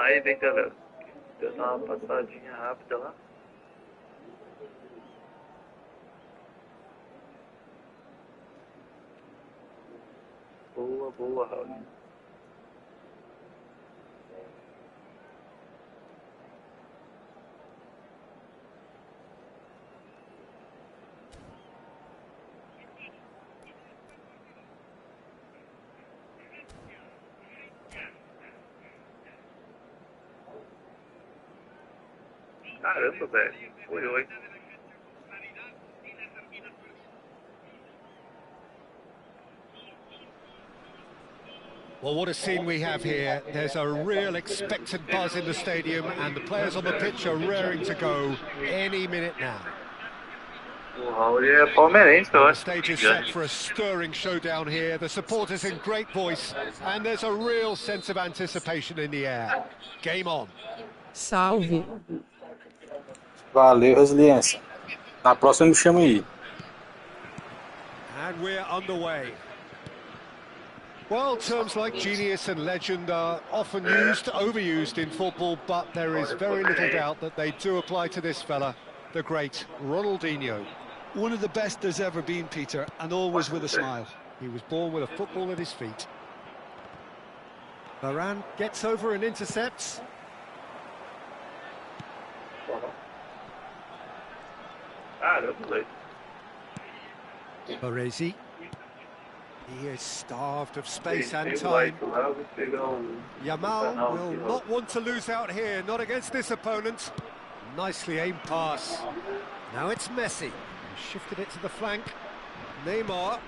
Aí vem, galera. Deu uma passadinha rápida lá. Boa, boa, Raul. Caramba, velho. Foi 8. Well, what a scene we have here. There's a real expectant buzz in the stadium, and the players on the pitch are raring to go any minute now. O Raul é palmeirense, eu The acho. stage is set for a stirring showdown here. The supporters in great voice, and there's a real sense of anticipation in the air. Game on. Salve. Valeu, resiliência. Na próxima me chama aí. And we're underway. Well, terms like genius and legend are often overused in football, but there is very little doubt that they do apply to this fella, the great Ronaldinho. One of the best there's ever been, Peter, and always with a smile. He was born with a football at his feet. Varane gets over and intercepts. Baresi. He is starved of space and time. Yamal will not want to lose out here, not against this opponent. Nicely aimed pass. Now it's Messi. He shifted it to the flank. Neymar.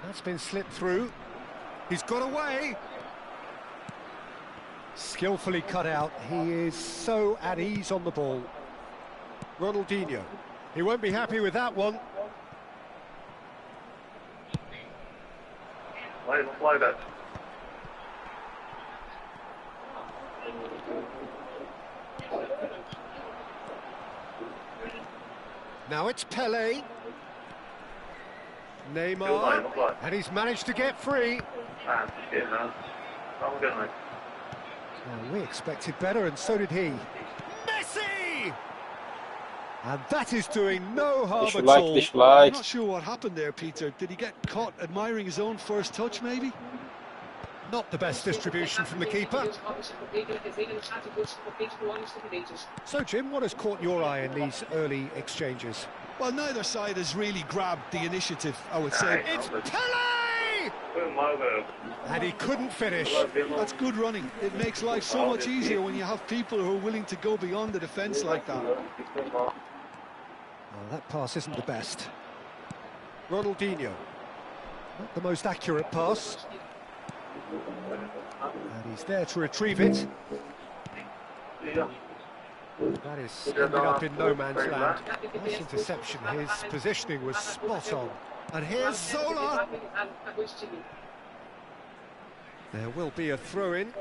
That's been slipped through. He's got away. Skillfully cut out. He is so at ease on the ball. Ronaldinho. He won't be happy with that one. Now it's Pele. Neymar. And he's managed to get free. Well, we expected better, and so did he. Messi! And that is doing no harm at all. I'm not sure what happened there, Peter. Did he get caught admiring his own first touch, maybe? Not the best distribution from the keeper. So, Jim, what has caught your eye in these early exchanges? Well, neither side has really grabbed the initiative, I would say. It's Pele! And he couldn't finish. That's good running. It makes life so much easier when you have people who are willing to go beyond the defence like that. Well, that pass isn't the best. Ronaldinho. Not the most accurate pass. And he's there to retrieve it. That is ended up in no man's land. Nice interception. His positioning was spot on. And here's Zola. There will be a throw-in.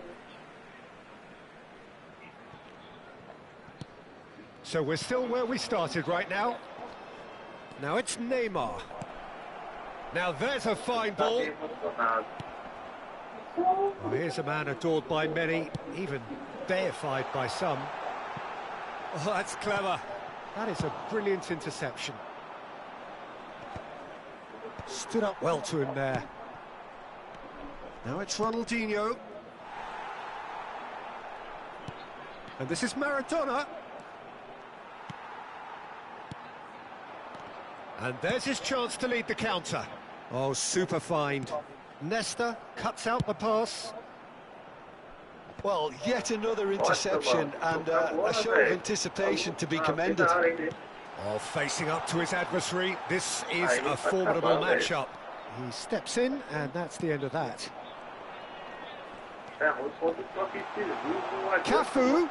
So we're still where we started right now. Now it's Neymar. Now there's a fine ball. Oh, here's a man adored by many, even deified by some. Oh, that's clever. That is a brilliant interception. Stood up well to him there. Now it's Ronaldinho. And this is Maradona. And there's his chance to lead the counter. Oh, super find. Nesta cuts out the pass. Well, yet another interception and a show of anticipation to be commended. Oh, facing up to his adversary, this is a formidable matchup. He steps in, and that's the end of that. Cafu,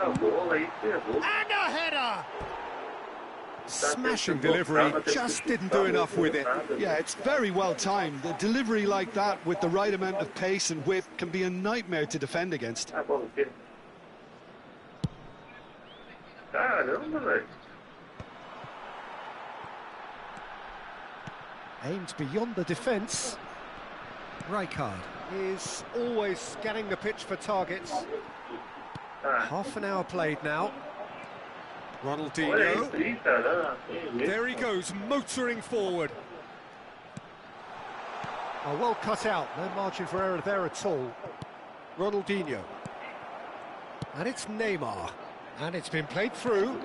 and a header! Smashing delivery, just didn't do enough with it. Yeah, it's very well timed. The delivery like that with the right amount of pace and whip can be a nightmare to defend against. Aimed beyond the defence. Rijkaard is always scanning the pitch for targets. Half an hour played now. Ronaldinho. There he goes, motoring forward. Oh, well cut out, no margin for error there at all. Ronaldinho. And it's Neymar. And it's been played through.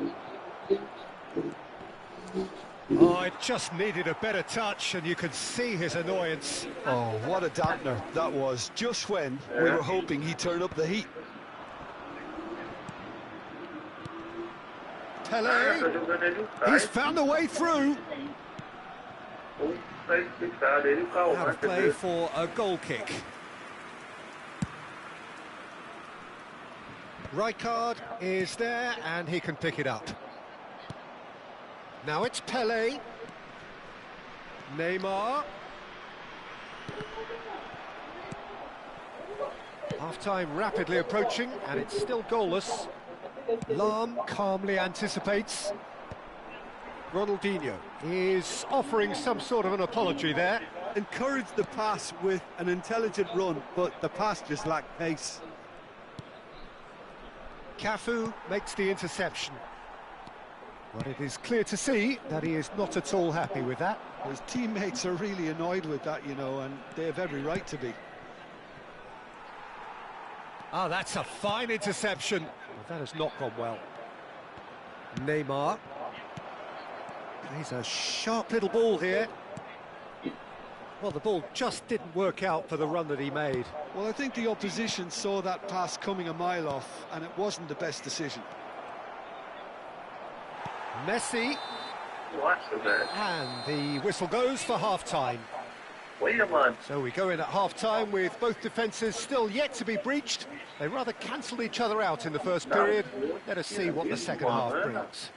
Oh, it just needed a better touch, and you could see his annoyance. Oh, what a dampener that was, just when we were hoping he'd turn up the heat. Pelé, he's found a way through. Out of play for a goal kick. Rijkaard is there, and he can pick it up. Now it's Pelé. Neymar. Half-time rapidly approaching, and it's still goalless. Lahm calmly anticipates. Ronaldinho is offering some sort of an apology there. Encouraged the pass with an intelligent run, but the pass just lacked pace. Cafu makes the interception. But it is clear to see that he is not at all happy with that. His teammates are really annoyed with that, you know, and they have every right to be. Oh, that's a fine interception. But that has not gone well. Neymar. He's a sharp little ball here. Well, the ball just didn't work out for the run that he made. Well, I think the opposition saw that pass coming a mile off, and it wasn't the best decision. Messi. And the whistle goes for half-time. So we go in at half-time with both defences still yet to be breached. They rather cancelled each other out in the first period. Let us see what the second half brings.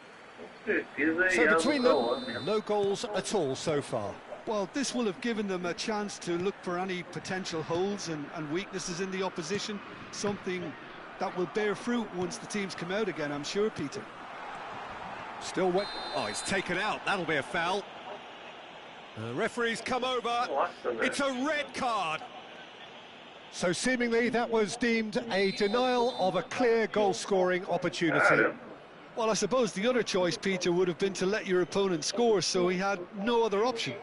So between them, no goals at all so far. Well, this will have given them a chance to look for any potential holes and weaknesses in the opposition, something that will bear fruit once the teams come out again, I'm sure, Peter. Still wet. Oh, it's taken out. That'll be a foul. The referee's come over. It's a red card. So seemingly that was deemed a denial of a clear goal-scoring opportunity. Well, I suppose the other choice, Peter, would have been to let your opponent score, so he had no other option.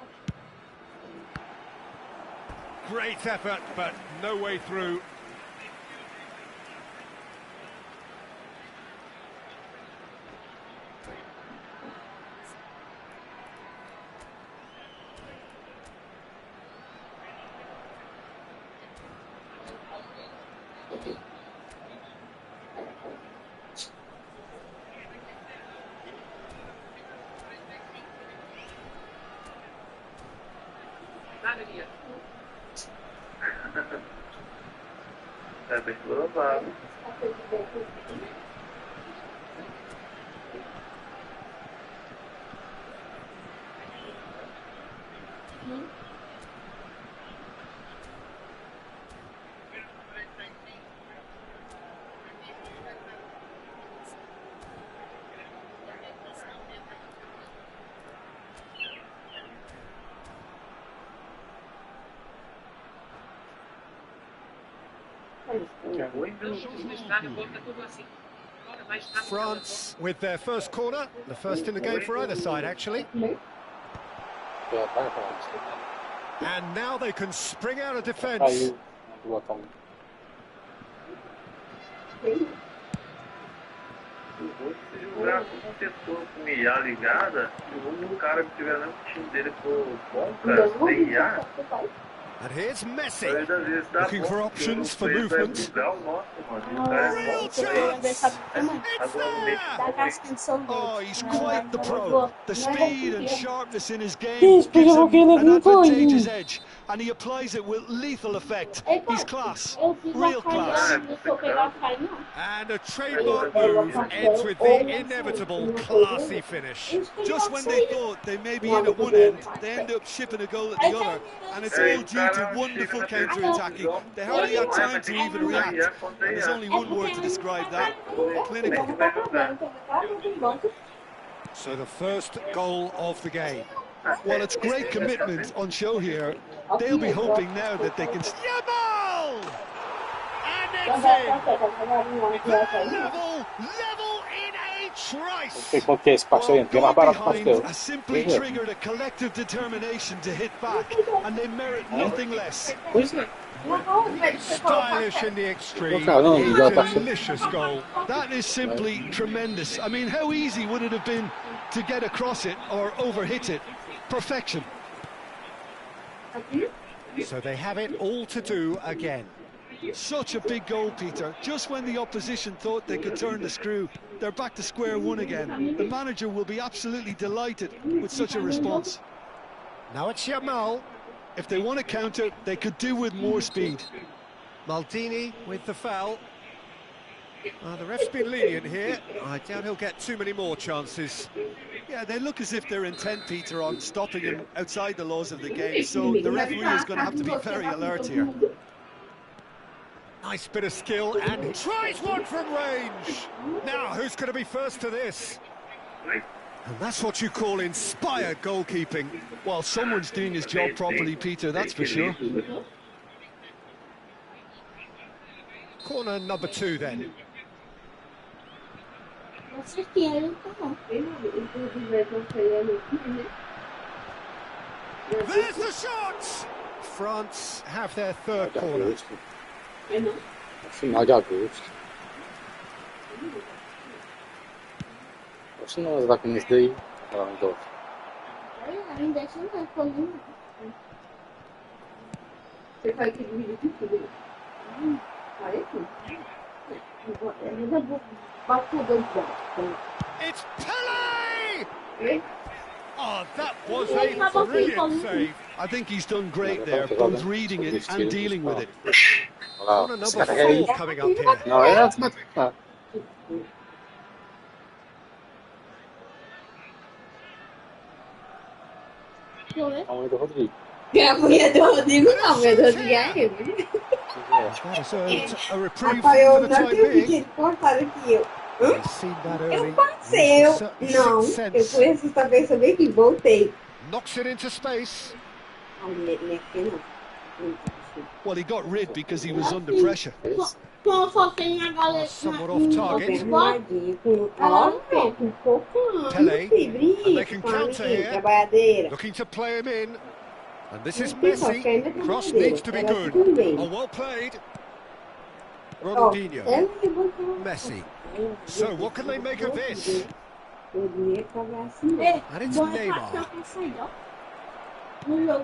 Great effort, but no way through. É bem provável. France with their first corner, the first in the game for either side, actually. And now they can spring out of defence. Se jogar com o setor com IA ligada, o cara que tiver no time dele for bom pra sem IA. And here's Messi, looking for options for movement. Real chance! It's there! Oh, he's quite the pro. The speed and sharpness in his game gives him an advantageous edge, and he applies it with lethal effect. He's class, real class. And a trademark move ends with the inevitable classy finish. Just when they thought they may be in at one end, they end up shipping a goal at the other, and it's all due to wonderful counter-attacking. They hardly had time to even react, and there's only one word to describe that: clinical. So the first goal of the game. Well, it's great commitment on show here. They'll be hoping now that they can... Yamal! And Level in a trice. Não sei quanto que é esse passeio, é mais barato que o pastel. Has simply triggered a collective determination to hit back, and they merit nothing less. Pois é. Stylish in the extreme. Caramba, Delicious goal. That is simply tremendous. I mean, how easy would it have been to get across it or overhit it? Perfection. So they have it all to do again. Such a big goal, Peter. Just when the opposition thought they could turn the screw, they're back to square one again. The manager will be absolutely delighted with such a response. Now it's Yamal. If they want to counter, they could do with more speed. Maldini with the foul. The ref's been lenient here. I doubt he'll get too many more chances. Yeah, they look as if they're intent, Peter, on stopping him outside the laws of the game, so the referee is going to have to be very alert here. Nice bit of skill, and he tries one from range. Now, who's going to be first to this? And that's what you call inspired goalkeeping. Well, someone's doing his job properly, Peter, that's for sure. Corner number 2 then. There's the shot! France have their third corner. Final de agosto. Acho que nós vai comer isso daí. Lá no golfe. Você faz aquele vídeo aqui, tudo. Parece? It's Pele! Oh, that was a brilliant save. I think he's done great there, both reading it and dealing with it. Corner number 4 coming up here. Não, é automático. A mãe do Rodrigo. É a mulher do Rodrigo, não, a mulher do Rodrigo é ele. That is a reprieve Rapaz, for eu the não time tenho being. vídeo cortado aqui. He's seen that Eu early. passei, Used eu... his Não, sixth eu sense. fui essa vez, eu vi que voltei. Knocks it into space. Well, he got rid because he was under pressure. Somewhat off target. Pele, and they can counter here. Looking to play him in. And this is Messi. Cross needs to be good. Oh, well played. Ronaldinho. Messi. So, what can they make of this? And it's Neymar.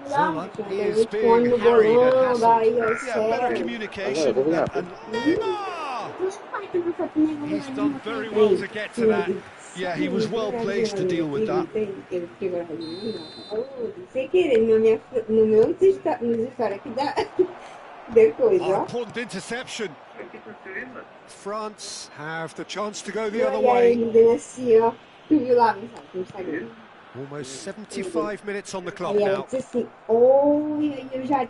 Someone is being harried and hassled. Yeah, better communication. And Neymar! He's done very well to get to that. yeah, he was well placed to deal with that. Sem querer, no meu nos história aqui depois, ó. Important interception. France have the chance to go the other E aí, way. ele deu assim, ó. Tu viu lá no Instagram? Almost 75 minutes on the clock Aí ela now. disse assim, oi, eu já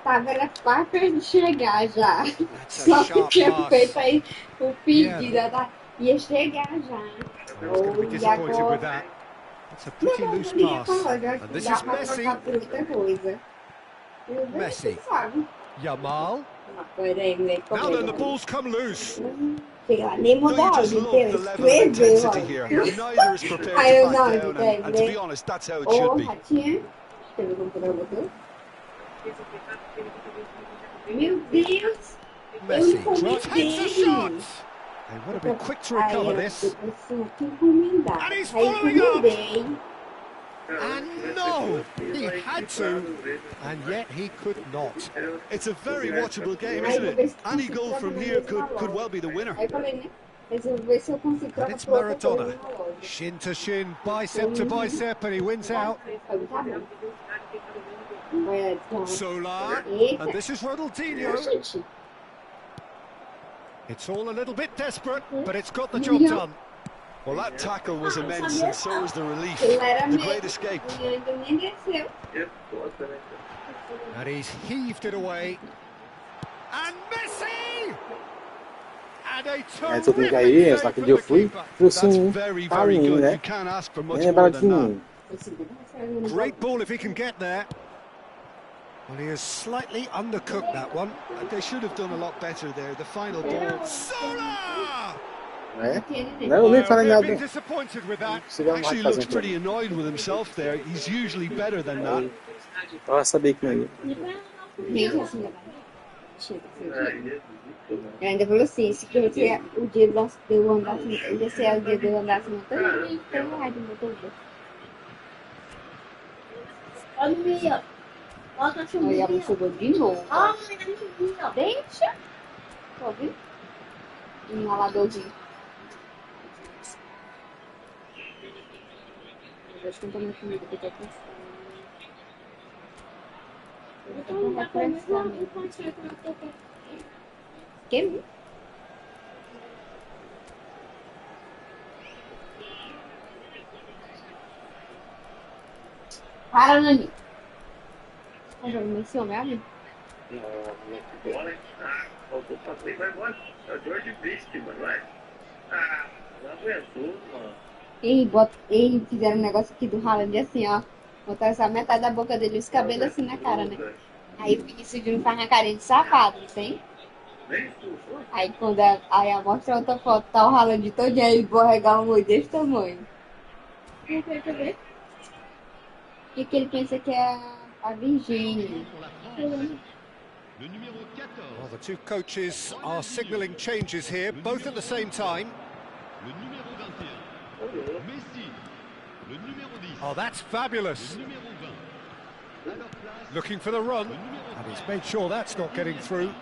tava, era quase perto de chegar já. That's Só a que sharp tinha pass. feito aí o pedido, ela ia chegar já. I was going to be disappointed with that. That's a pretty loose pass. And this is Messi. Messi. Yamal. Now then, the ball's come loose. Nem No, mudou you a just love inteira, the level of intensity here. escreveu. Neither is prepared Aí eu to não, back down, and to be honest, that's how it Ô, should be. Ratinha, você viu o computador botou? Meu Deus! Messi Eu takes a shot. They would have been quick to recover this. And he's following up. encomendei. And no, he had to, and yet he could not. It's a very watchable game, isn't it? Any goal from here could well be the winner. Aí eu falei, né? Mas eu vou ver se eu consigo And trocar it's por outra coisa Maradona. na loja. Shin to shin, bicep to bicep, and he wins out. Tá bom. Vai, então. Solar, and this is Ronaldinho. Gente, It's all a little bit desperate, but it's got the job done. Well, that tackle was immense, and so was the relief. era The mesmo. great escape. E ainda nem desceu. And he's heaved it away. And Messi! And a Essa eu tenho aí, terrific essa save que from eu the fui, keeper. foi That's assim, very, tá very lindo, good. né? You can't ask for much Nem é more than that. baratinho. Great ball if he can get there. Well, he has slightly undercooked that one. They should have done a lot better there. The final ball. Sola! Não, eu nem falei Well, nada. been disappointed with that. Actually looks pretty annoyed with himself there. He's usually better than that. Eu sabia que não ia. Ele ainda falou assim, se quer ser o dia do andar assim, ele ser o dia do andar assim, então tem rádio no motor. Olha o meio, ó. Olha, ela chegou de novo. Deixa. Tá ouvindo? Um inaladorzinho. Eu acho que não tô muito comida, porque eu tô cansada. Eu tô com reflexão. Que? Para, Nani. Tá jogando em cima, amigo? Bola, faltou pra frente, vai embora. É o George Beast, mano, vai. Ah, não aguentou, mano. E fizeram um negócio aqui do Haaland assim, ó. Botaram essa metade da boca dele e os cabelos assim na cara, né? Aí o Vinícius Júnior faz uma carinha de safado, não tem? Aí quando aí mostra outra foto, tá o Haaland todinho, aí ele borregar um olho desse tamanho. O que ele pensa que é a Virgínia? Well, the two coaches are signalling changes here, both at the same time. Oh, that's fabulous. Looking for the run, and he's made sure that's not getting through.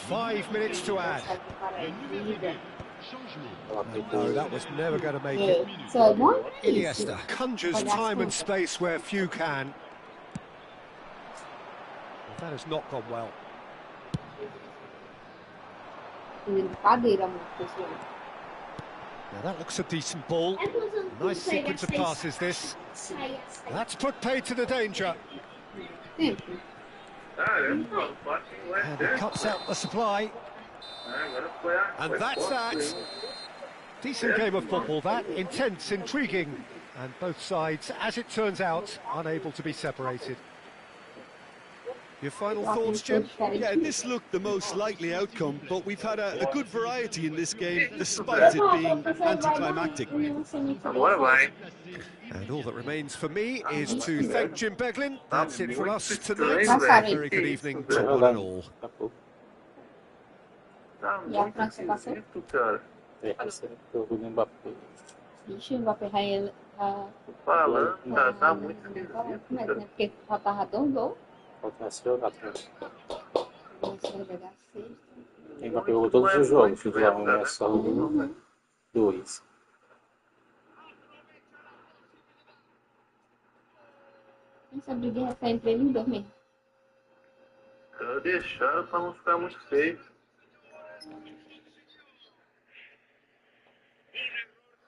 5 minutes to add. No, that was never going to make it. Iniesta conjures time and space where few can. That has not gone well. Now that looks a decent ball. Nice sequence of passes this. That's put paid to the danger. And he cuts out the supply. And that's that. Decent game of football, that. Intense, intriguing. And both sides, as it turns out, unable to be separated. Your final thoughts, Jim? Yeah, this looked the most likely outcome, but we've had a good variety in this game, despite it being anticlimactic. And all that remains for me is to thank Jim Beglin. That's it from us tonight. Very good evening to one and all. E a França passou? Ixi, o Mbappé vai... Falando, tá muito esquisito. Porque faltava 2 gols. Ainda pegou todos os jogos, fizeram não é só 2. Essa briga já tá entre ele e 2 mesmo. Eu deixando pra não ficar muito feio.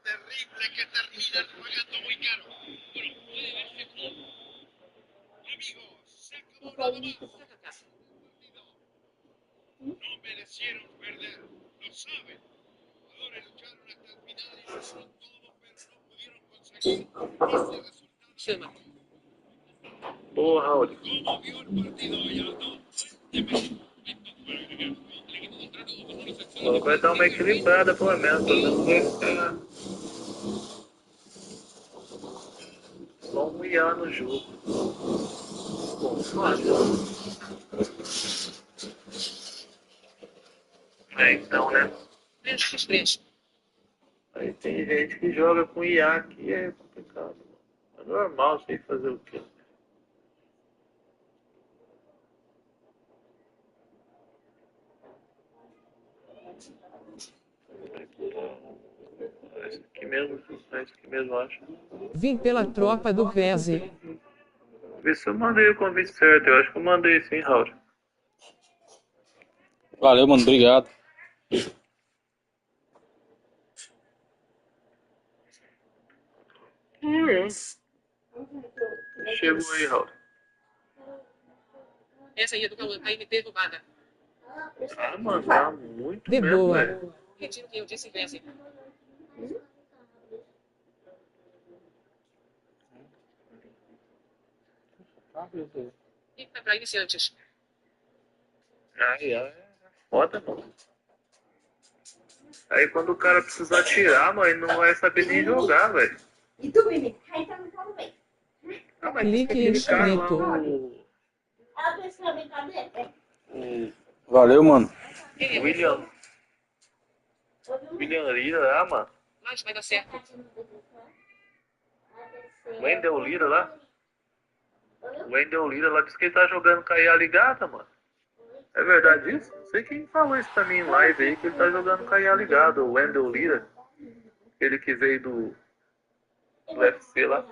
Terrible que terminan pagando muy caro. Bueno, puede verse como amigos, se acabó nada más. No merecieron perder, lo saben. Los jugadores lucharon hasta el final y hicieron todo, pero no pudieron conseguir ese resultado. Boa, Raul. ¿Cómo vio el partido, Gallardo? Vai dar uma equilibrada pelo menos não vai ficar só um IA no jogo. Bom, então, né? Aí tem gente que joga com IA que é complicado. É normal, sem fazer o quê? É isso que mesmo acho. Vim pela tropa do Veze. Vê se eu mandei o convite certo. Eu acho que eu mandei sim, Raul. Valeu, mano. Obrigado. Chegou aí, Raul. Essa aí é do Cauã, tá derrubada. Ah, mano, tá muito De mesmo, boa. velho. Retiro o que eu disse, Veze. E para iniciantes. Aí é foda, mano. Aí quando o cara precisar atirar, mano, ele não vai saber nem jogar, velho. E tu, Mimi? Aí tá no carro bem. Ah, mas Clique aquele cara lá, inscrito. Ela precisa na brincadeira? Valeu, mano. William Lira lá, mano. Mas vai dar certo. Wendel Lira lá. Wendel Lira lá disse que ele tá jogando com a IA ligada, mano. É verdade isso? Não sei quem falou isso pra mim em live aí, que ele tá jogando com a IA ligada, o Wendel Lira. Ele que veio do UFC lá.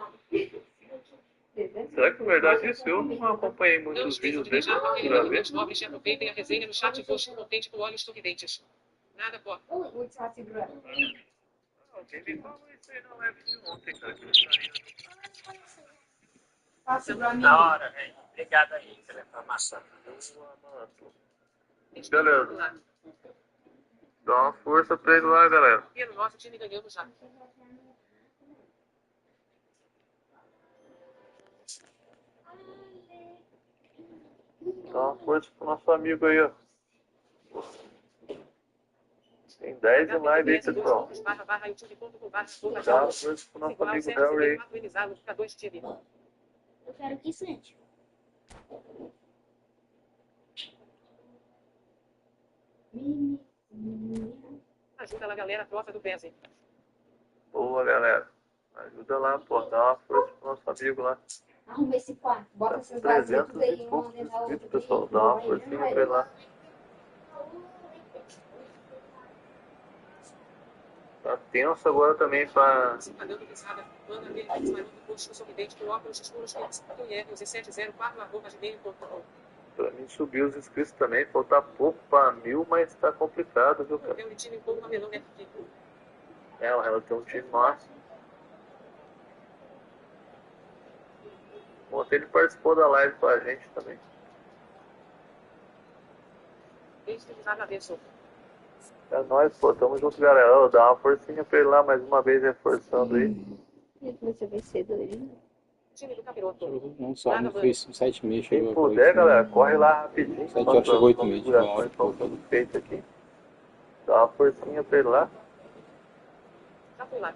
Será que é verdade isso? Eu não acompanhei Não muitos esqueça vídeos de dele deixar qualquer pra e-mail ver. dos móveis e aproveitem a resenha no chat e foste contente com olhos sorridentes. Nada pó. Alguém me falou isso aí na live de ontem, cara, que ele saiu. Da hora, velho. Obrigado aí pela informação. Beleza. Dá uma força pra ele lá, galera. E no nosso time ganhamos já. Dá uma força pro nosso amigo aí, ó. Tem 10 em live aí, pessoal. Dá uma força pro nosso amigo Harry aí. Eu quero que sente. Ajuda lá, galera, troca do PES. Boa, galera. Ajuda lá, pô. Dá uma força pro nosso amigo lá. Arruma esse quarto. Bota Tá essas com vasilhas 300 tudo aí, e uma poucos dentro da outra. inscritos, pessoal. Dá uma forcinha pra ele lá. Tá tenso agora também pra... Pra mim subir os inscritos também. Falta pouco pra 1000, mas tá complicado, viu, cara? É, ela tem um time massa. Ontem ele participou da live com a gente também. É nóis, pô. Tamo junto, galera. Ó, dá uma forcinha pra ele lá, mais uma vez reforçando aí. Você vai cedo hoje, né? Não só, não fez 7h30, Quem chegou puder, galera, corre lá rapidinho. 7 horas chegou 8h30, configurações estão tudo feito aqui. Dá uma forcinha pra ele lá. Já fui lá.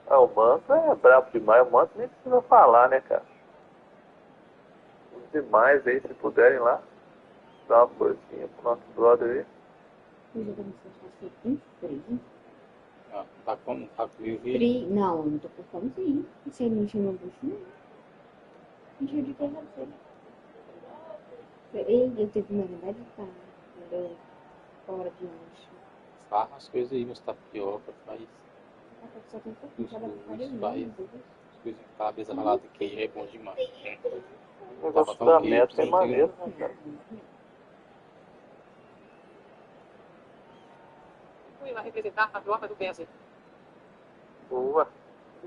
Ah, o Manto é brabo demais. O Manto nem precisa falar, né, cara? Os demais aí, se puderem lá, dá uma forcinha pro nosso brother aí. Ah, tá com Não, não tô com fome sim. Você não encheu meu bucho, não? Encheu de terra seca. Ei, eu teve uma vontade de estar fora de lanche. farra as coisas aí, mas tapioca, faz Só tem os faz coisas em cabeça ralada, queijo é bom demais. O negócio da meta é maneiro, né, cara? Fui lá representar a tropa do PES. Boa. É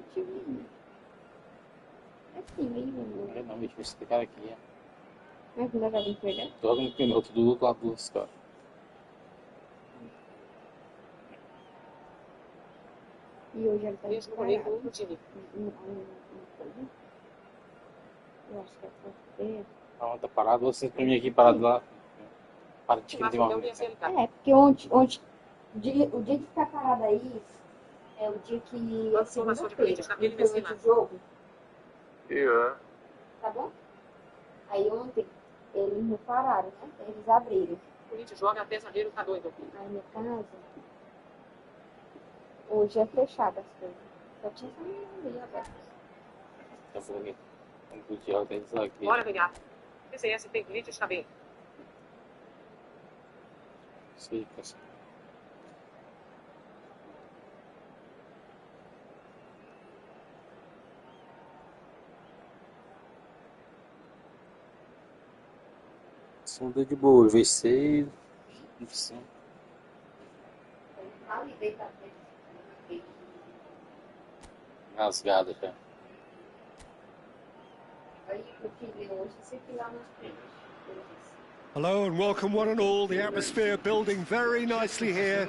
assim mesmo. É não, bicho, esse cara aqui é. Mas não dá pra vir pegar? Joga no piloto do outro lado dos caras. E hoje ele tá Mesmo comigo no time. Eu acho que é porque... Não, tá parado, você pra mim aqui parado lá. Para de que tem uma vez. É, porque ontem o dia que ficar parado aí é o dia que é segunda-feira, durante o jogo. Yeah. Tá bom? Aí ontem eles não pararam, né? Eles abriram. O Corinthians joga até zagueiro, tá doido. Aí no caso, hoje é fechado as coisas. Só tinha essa ali aberta. Tá bom, né? Vamos pro diálogo deles aqui. Bora ganhar. PCS tem glitch, está bem. Sim, assim. Sonda de boa, V6. Opção. Rasgada já. Hello and welcome one and all. The atmosphere building very nicely here.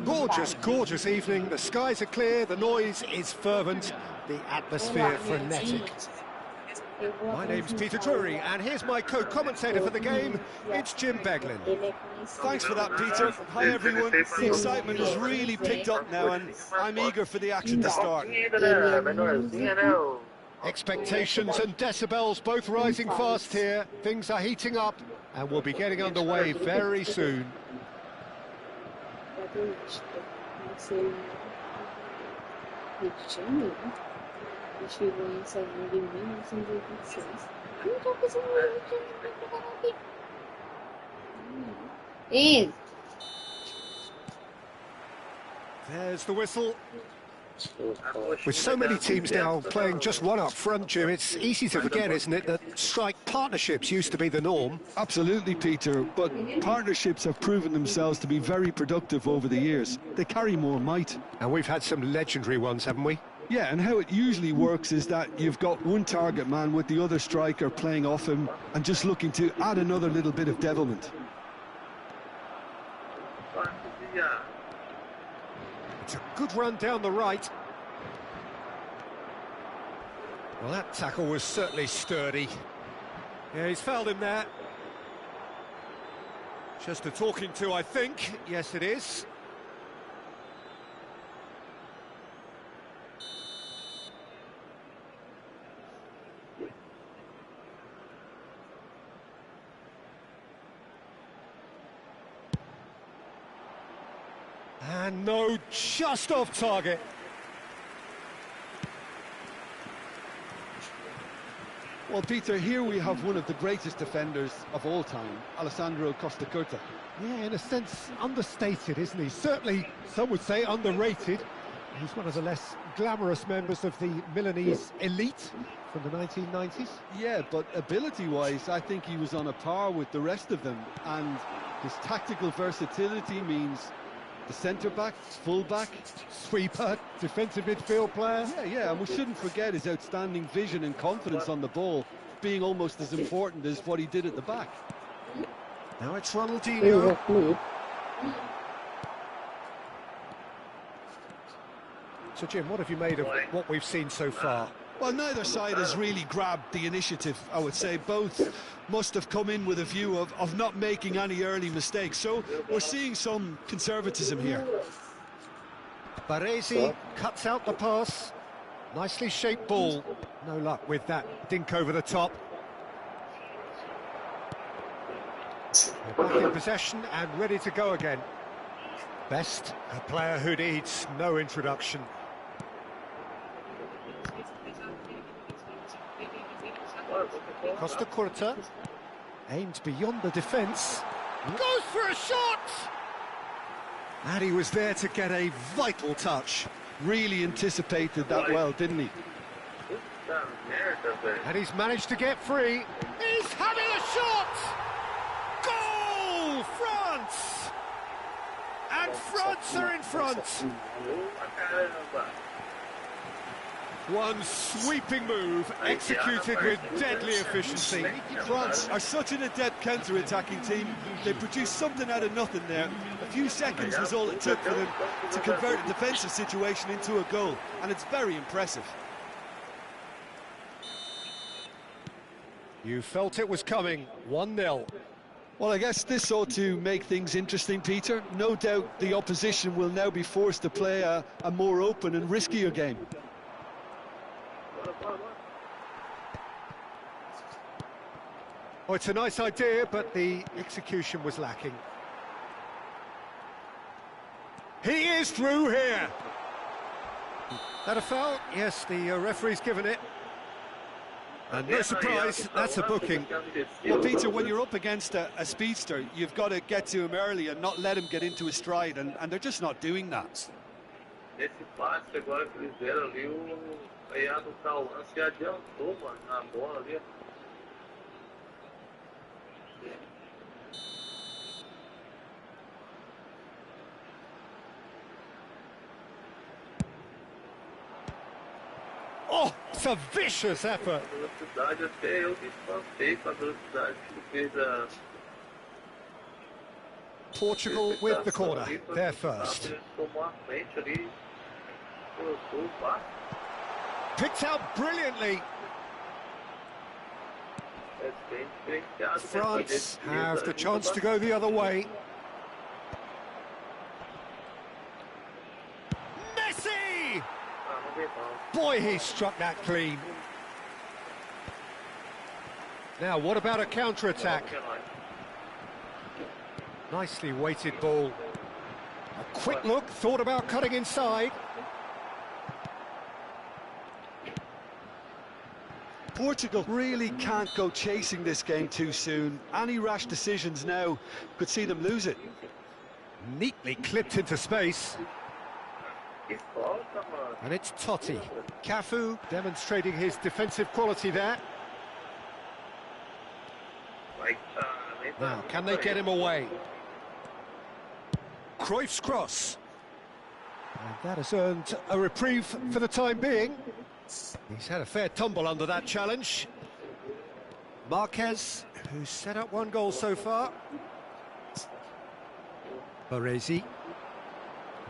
Gorgeous, gorgeous evening. The skies are clear, the noise is fervent, the atmosphere frenetic. My name's Peter Drury, and here's my co-commentator for the game. It's Jim Beglin. Thanks for that, Peter. Hi, everyone. The excitement has really picked up now, and I'm eager for the action to start. Expectations and decibels both rising fast here. Things are heating up, and we'll be getting underway very soon. Chegou em Salvador em 1986. There's the whistle. With so many teams now playing just one up front, Jim, it's easy to forget, isn't it, that strike partnerships used to be the norm? Absolutely, Peter, but partnerships have proven themselves to be very productive over the years. They carry more might. And we've had some legendary ones, haven't we? Yeah, and how it usually works is that you've got one target man with the other striker playing off him and just looking to add another little bit of devilment. It's a good run down the right. Well, that tackle was certainly sturdy. Yeah, he's fouled him there. Just a talking to, I think. Yes, it is. And no, just off target. Well, Peter, here we have one of the greatest defenders of all time, Alessandro Costa Curta. Yeah, in a sense, understated, isn't he? Certainly, some would say underrated. He's one of the less glamorous members of the Milanese elite from the 1990s. Yeah, but ability-wise, I think he was on a par with the rest of them. And his tactical versatility means the centre-back, full-back, sweeper, defensive midfield player. Yeah, and we shouldn't forget his outstanding vision and confidence on the ball, being almost as important as what he did at the back. Now it's Ronaldinho. So, Jim, what have you made of what we've seen so far? Well, neither side has really grabbed the initiative, I would say. Both must have come in with a view of not making any early mistakes. So we're seeing some conservatism here. Baresi cuts out the pass. Nicely shaped ball. No luck with that dink over the top. They're back in possession and ready to go again. Best, a player who needs no introduction. Costa Curta aimed beyond the defence, goes for a shot, and he was there to get a vital touch. Really anticipated that well, didn't he? And he's managed to get free. He's having a shot! Goal! France! And France are in front. One sweeping move, executed with deadly efficiency. France are such an adept counter-attacking team. They produced something out of nothing there. A few seconds was all it took for them to convert a defensive situation into a goal, and it's very impressive. You felt it was coming, 1-0. Well, I guess this ought to make things interesting, Peter. No doubt the opposition will now be forced to play a more open and riskier game. Oh, it's a nice idea, but the execution was lacking. He is through here. That a foul? Yes, the referee's given it. And no surprise, that's a booking. Well, Peter, when you're up against a speedster, you've got to get to him early and not let him get into a stride, and they're just not doing that. Esse passe agora que eles deram ali, o Ayano Tauan se adiantou, mano, na bola ali. Oh, it's a vicious effort. Velocidade, até eu me espantei com a velocidade que ele fez a... Portugal with the corner, they're first. Picked out brilliantly. France have the chance to go the other way. Messi! Boy, he struck that clean. Now, what about a counter-attack? Nicely weighted ball. A quick look, thought about cutting inside. Portugal really can't go chasing this game too soon. Any rash decisions now could see them lose it. Neatly clipped into space. And it's Totti. Cafu demonstrating his defensive quality there. Now, can they get him away? Cruyff's cross. And that has earned a reprieve for the time being. He's had a fair tumble under that challenge. Marquez, who's set up one goal so far. Baresi.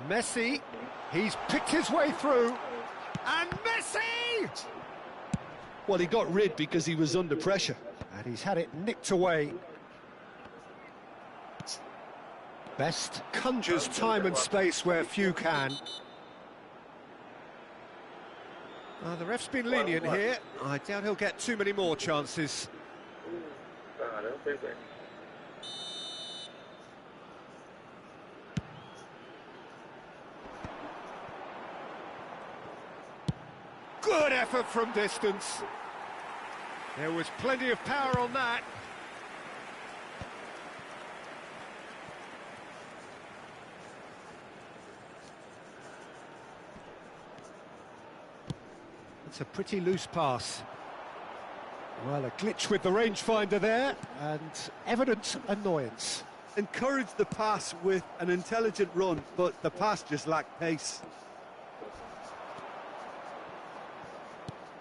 Messi. He's picked his way through. And Messi! Well, he got rid because he was under pressure. And he's had it nicked away. Best conjures time and space where few can. The ref's been lenient here. I doubt he'll get too many more chances. Good effort from distance. There was plenty of power on that. It's a pretty loose pass. Well, a glitch with the rangefinder there, and evident annoyance. Encouraged the pass with an intelligent run, but the pass just lacked pace.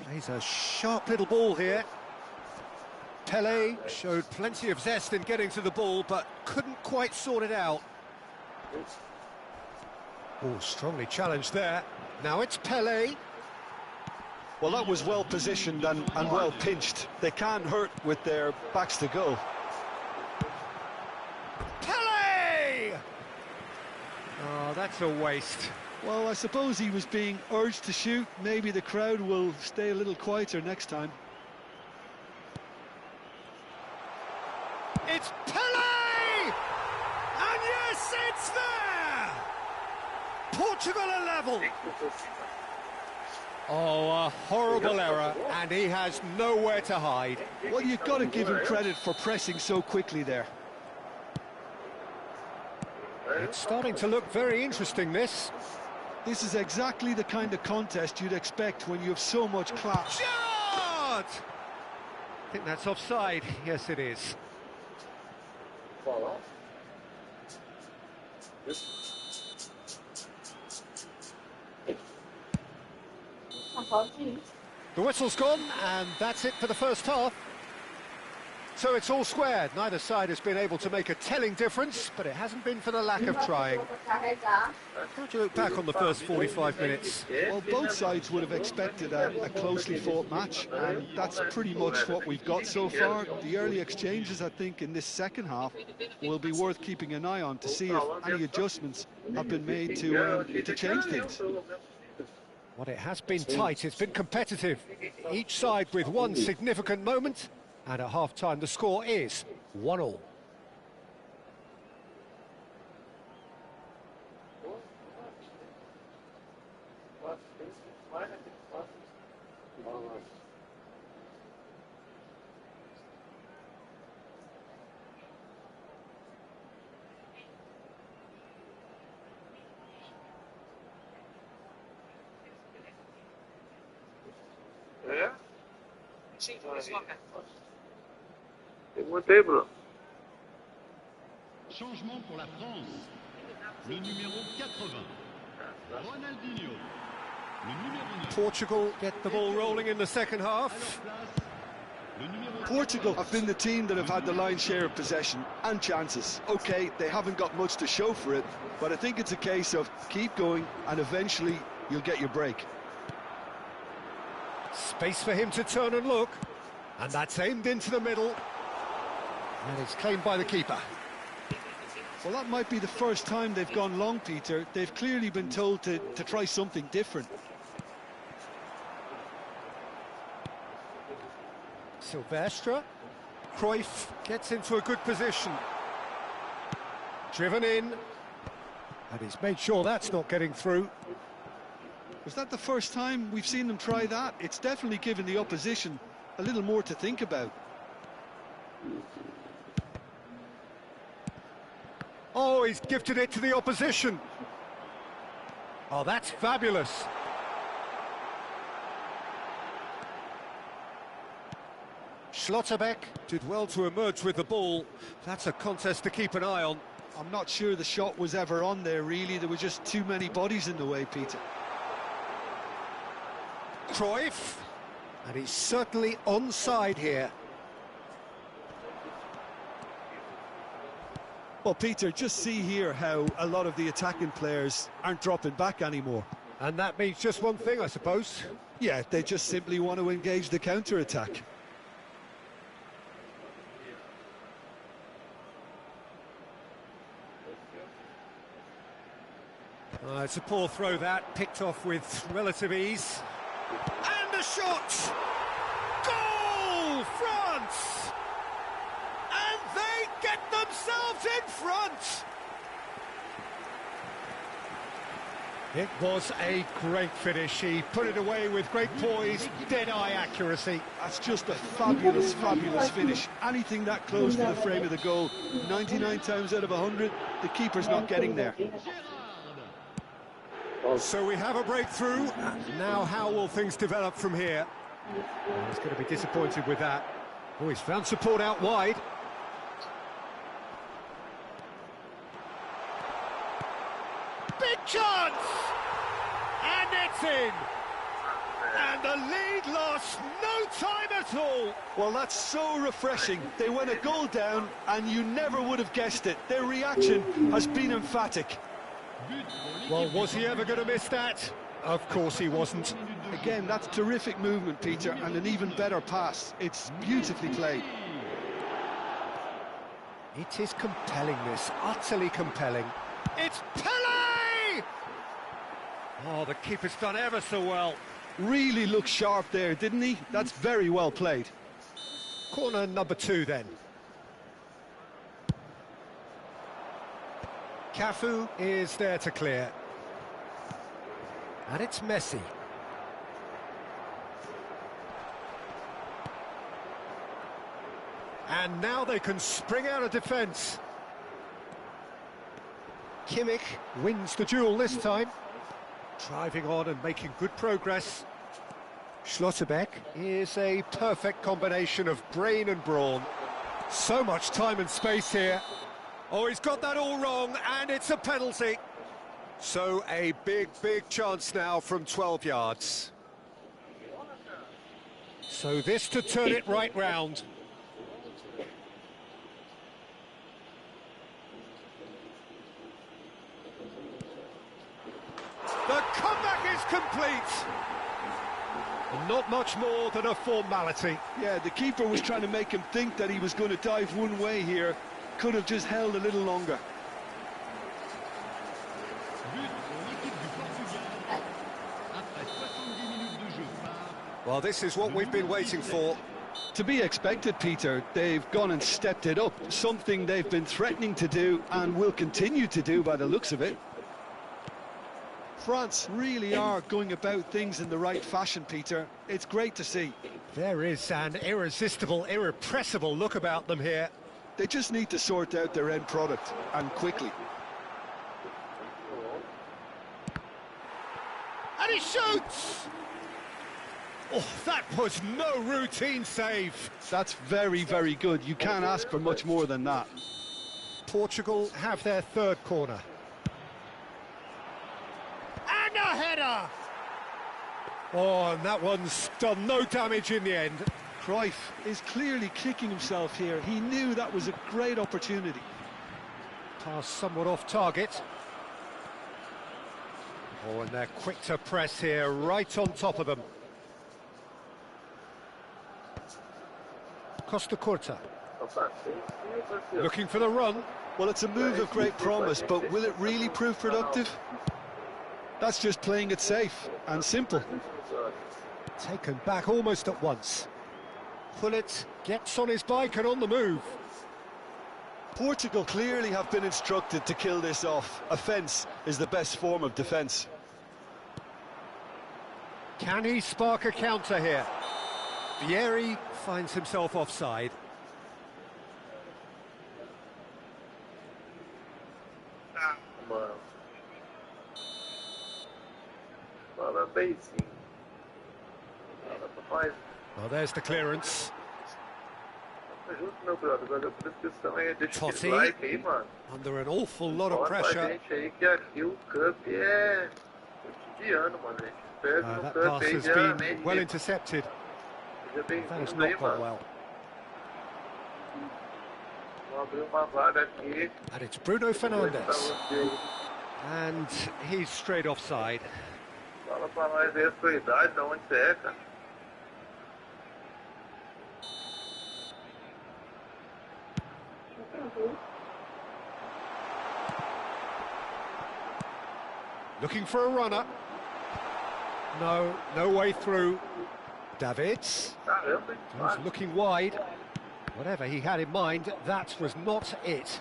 Plays a sharp little ball here. Pelé showed plenty of zest in getting to the ball, but couldn't quite sort it out. Oh, strongly challenged there. Now it's Pelé. Well, that was well positioned and well pinched. They can't hurt with their backs to goal. Pelé! Oh, that's a waste. Well, I suppose he was being urged to shoot. Maybe the crowd will stay a little quieter next time. It's Pelé! And yes, it's there! Portugal are level. Oh, a horrible error, and he has nowhere to hide. Well, you've got to give him credit for pressing so quickly there. It's starting to look very interesting, this. This is exactly the kind of contest you'd expect when you have so much class. Shot! I think that's offside. Yes, it is. The whistle's gone, and that's it for the first half. So it's all squared. Neither side has been able to make a telling difference, but it hasn't been for the lack of trying. How do you look back on the first 45 minutes? Well, both sides would have expected a closely fought match, and that's pretty much what we've got so far. The early exchanges, I think, in this second half will be worth keeping an eye on to see if any adjustments have been made to change things. Well, it has been tight, it's been competitive. Each side with one significant moment, and at half-time the score is 1-1. Changement pour la France. Le numéro 80, Ronaldinho. Le numéro 9. Portugal get the ball rolling in the second half. Portugal have been the team that have had the lion's share of possession and chances. Okay, they haven't got much to show for it, but I think it's a case of keep going and eventually you'll get your break. Space for him to turn and look. And that's aimed into the middle. And it's claimed by the keeper. Well, that might be the first time they've gone long, Peter. They've clearly been told to try something different. Silvestre. Cruyff gets into a good position. Driven in. And he's made sure that's not getting through. Was that the first time we've seen them try that? It's definitely given the opposition a little more to think about. Oh, he's gifted it to the opposition. Oh, that's fabulous. Schlotterbeck did well to emerge with the ball. That's a contest to keep an eye on. I'm not sure the shot was ever on there, really. There were just too many bodies in the way, Peter. Cruyff. And he's certainly onside here. Well, Peter, just see here how a lot of the attacking players aren't dropping back anymore. And that means just one thing, I suppose. Yeah, they just simply want to engage the counter-attack. It's a poor throw that, picked off with relative ease. And a shot! Goal! France! And they get themselves in front! It was a great finish. He put it away with great poise, dead-eye accuracy. That's just a fabulous, fabulous finish. Anything that close to the frame of the goal, 99 times out of 100, the keeper's not getting there. So we have a breakthrough. Now how will things develop from here? He's going to be disappointed with that. Oh, he's found support out wide. Big chance! And it's in! And the lead lost no time at all! Well, that's so refreshing. They went a goal down and you never would have guessed it. Their reaction has been emphatic. Well, was he ever going to miss that? Of course he wasn't. Again, that's terrific movement, Peter, and an even better pass. It's beautifully played. It is compelling, this. Utterly compelling. It's Pele! Oh, the keeper's done ever so well. Really looked sharp there, didn't he? That's very well played. Corner number 2, then. Cafu is there to clear. And it's Messi. And now they can spring out of defence. Kimmich wins the duel this time. Driving on and making good progress. Schlotterbeck is a perfect combination of brain and brawn. So much time and space here. Oh, he's got that all wrong, and it's a penalty. So a big, big chance now from 12 yards. So this to turn it right round. The comeback is complete. And not much more than a formality. Yeah, the keeper was trying to make him think that he was going to dive one way here. Could have just held a little longer. Well, this is what we've been waiting for. To be expected, Peter. They've gone and stepped it up. Something they've been threatening to do and will continue to do by the looks of it. France really are going about things in the right fashion, Peter. It's great to see. There is an irresistible, irrepressible look about them here. They just need to sort out their end product, and quickly. And he shoots! Oh, that was no routine save. That's very, very good. You can't ask for much more than that. Portugal have their third corner. And a header! Oh, and that one's done no damage in the end. Cruyff is clearly kicking himself here. He knew that was a great opportunity. Pass somewhat off target. Oh, and they're quick to press here, right on top of them. Costa Curta. Looking for the run. Well, it's a move of great promise, but will it really prove productive? That's just playing it safe and simple. Taken back almost at once. Pullet gets on his bike and on the move. Portugal clearly have been instructed to kill this off. Offence is the best form of defence. Can he spark a counter here? Vieri finds himself offside. Well, there's the clearance. Totti, under an awful lot of pressure. That pass has been well intercepted. That has not gone well. And it's Bruno Fernandes. And he's straight offside. Looking for a runner. No way through. Davids. He's looking wide. Whatever he had in mind, that was not it.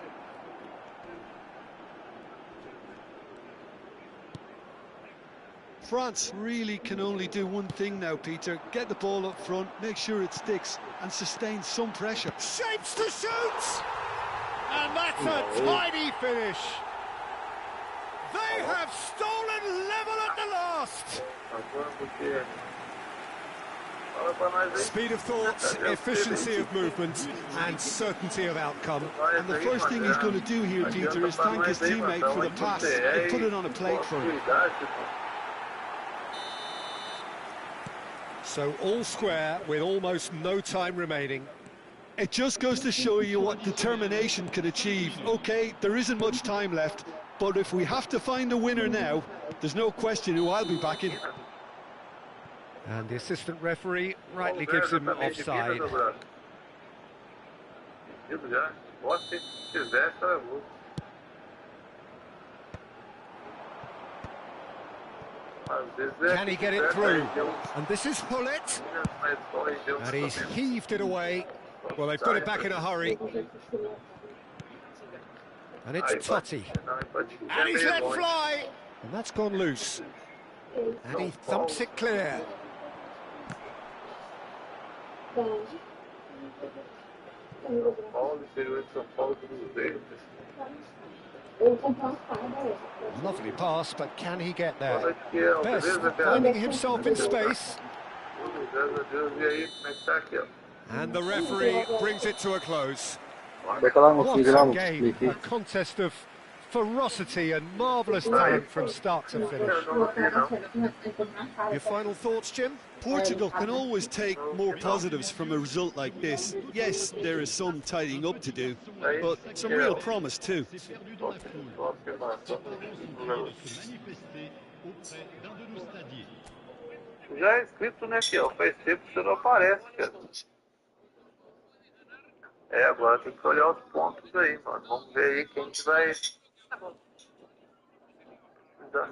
France really can only do one thing now, Peter. Get the ball up front, make sure it sticks, and sustain some pressure. Shapes to shoot! And that's a tidy finish. They have stolen level at the last. Speed of thought, efficiency of movement, and certainty of outcome. And the first thing he's going to do here, Peter, is thank his teammate for the pass and put it on a plate for him. So all square with almost no time remaining. It just goes to show you what determination can achieve. OK, there isn't much time left, but if we have to find a winner now, there's no question who I'll be backing. And the assistant referee rightly gives him offside. Can he get it through? And this is Pullet. And he's heaved it away. Well, they've got it back in a hurry. And it's Totti. And he's let fly. And that's gone loose. And he thumps it clear. Lovely pass, but can he get there? Best finding himself in space. And the referee brings it to a close. What a game, a contest of ferocity and marvellous talent from start to finish. Your final thoughts, Jim? Portugal can always take more positives from a result like this. Yes, there is some tidying up to do, but some real promise too. Já é inscrito, né, Kiel? Faz tempo que você não aparece, cara. É, agora tem que olhar os pontos aí, mano. Vamos ver aí quem que vai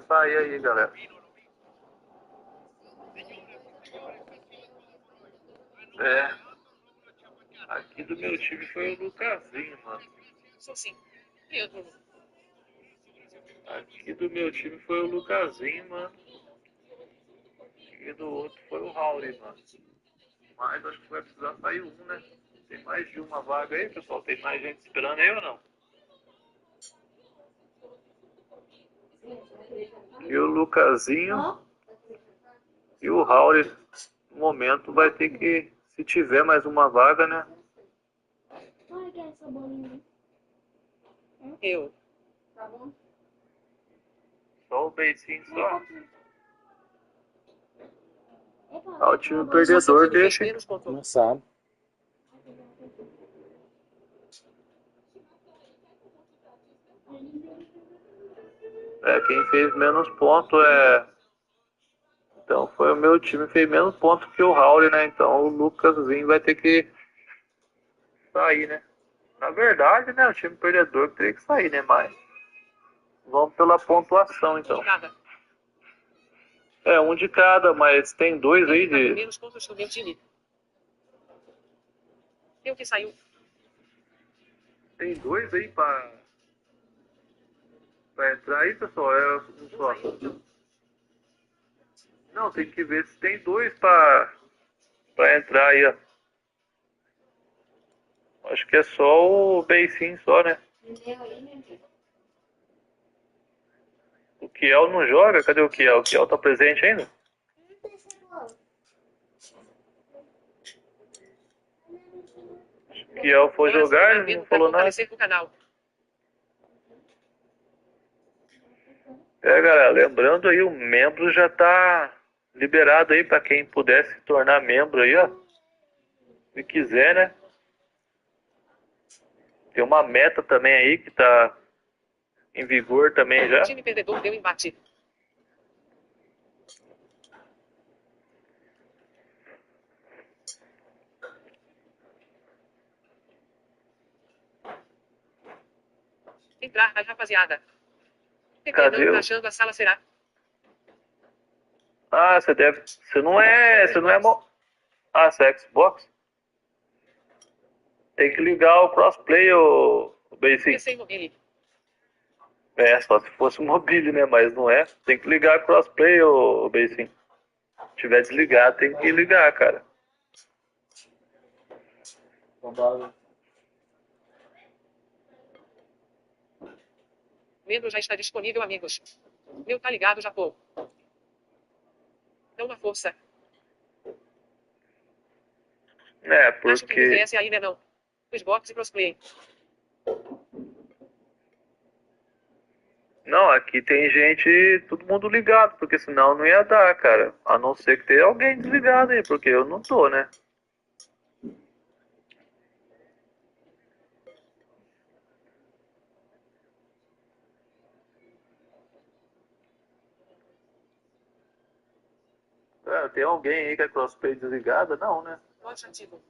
sair aí, galera. É. Aqui do meu time foi o Lucasinho, mano. Sim. E outro? Aqui do meu time foi o Lucasinho, mano. E do outro foi o Rauri, mano. Mas acho que vai precisar sair um, né? Tem mais de uma vaga aí, pessoal? Tem mais gente esperando aí ou não? E o Lucasinho e o Rauri, no momento, vai ter que, se tiver mais uma vaga, né? Eu. Só o beicinho só. Ah, o time perdedor deixa começar. É, quem fez menos ponto é... Então foi o meu time que fez menos pontos que o Raul, né? Então o Lucaszinho vai ter que sair, né? Na verdade, né? O time perdedor que teria que sair, né? Mas vamos pela pontuação, então. É, um de cada, mas tem dois aí de... menos pontos do meu time. Eu que saiu. Tem dois aí pra entrar aí, pessoal. É um só. Não, tem que ver se tem dois pra entrar aí, ó. Acho que é só o Beisim só, né? O Kiel não joga? Cadê o Kiel? O Kiel tá presente ainda? Se o Kiel for jogar, ele não falou nada. É, galera, lembrando aí, o membro já tá liberado aí pra quem puder se tornar membro aí, ó. Se quiser, né? Tem uma meta também aí que tá em vigor também já. O time perdedor deu embate. Entrar, rapaziada. Cadê não achando a sala será. Ah, você deve... Você não é... Ah, você é Xbox? Tem que ligar o crossplay, o Basic. É, só se fosse o mobile, né? Mas não é. Tem que ligar o crossplay, o Basic. Se tiver desligado, tem que ligar, cara. Membro já está disponível, amigos. Meu tá ligado já, pô. Dá uma força. É, Acho que porque... esse aí, né, não. Xbox e crossplay. Não, aqui tem gente, todo mundo ligado, porque senão não ia dar, cara. A não ser que tenha alguém desligado aí, porque eu não tô, né? É, tem alguém aí que é crossplay desligada? Não, né? Pode ativo.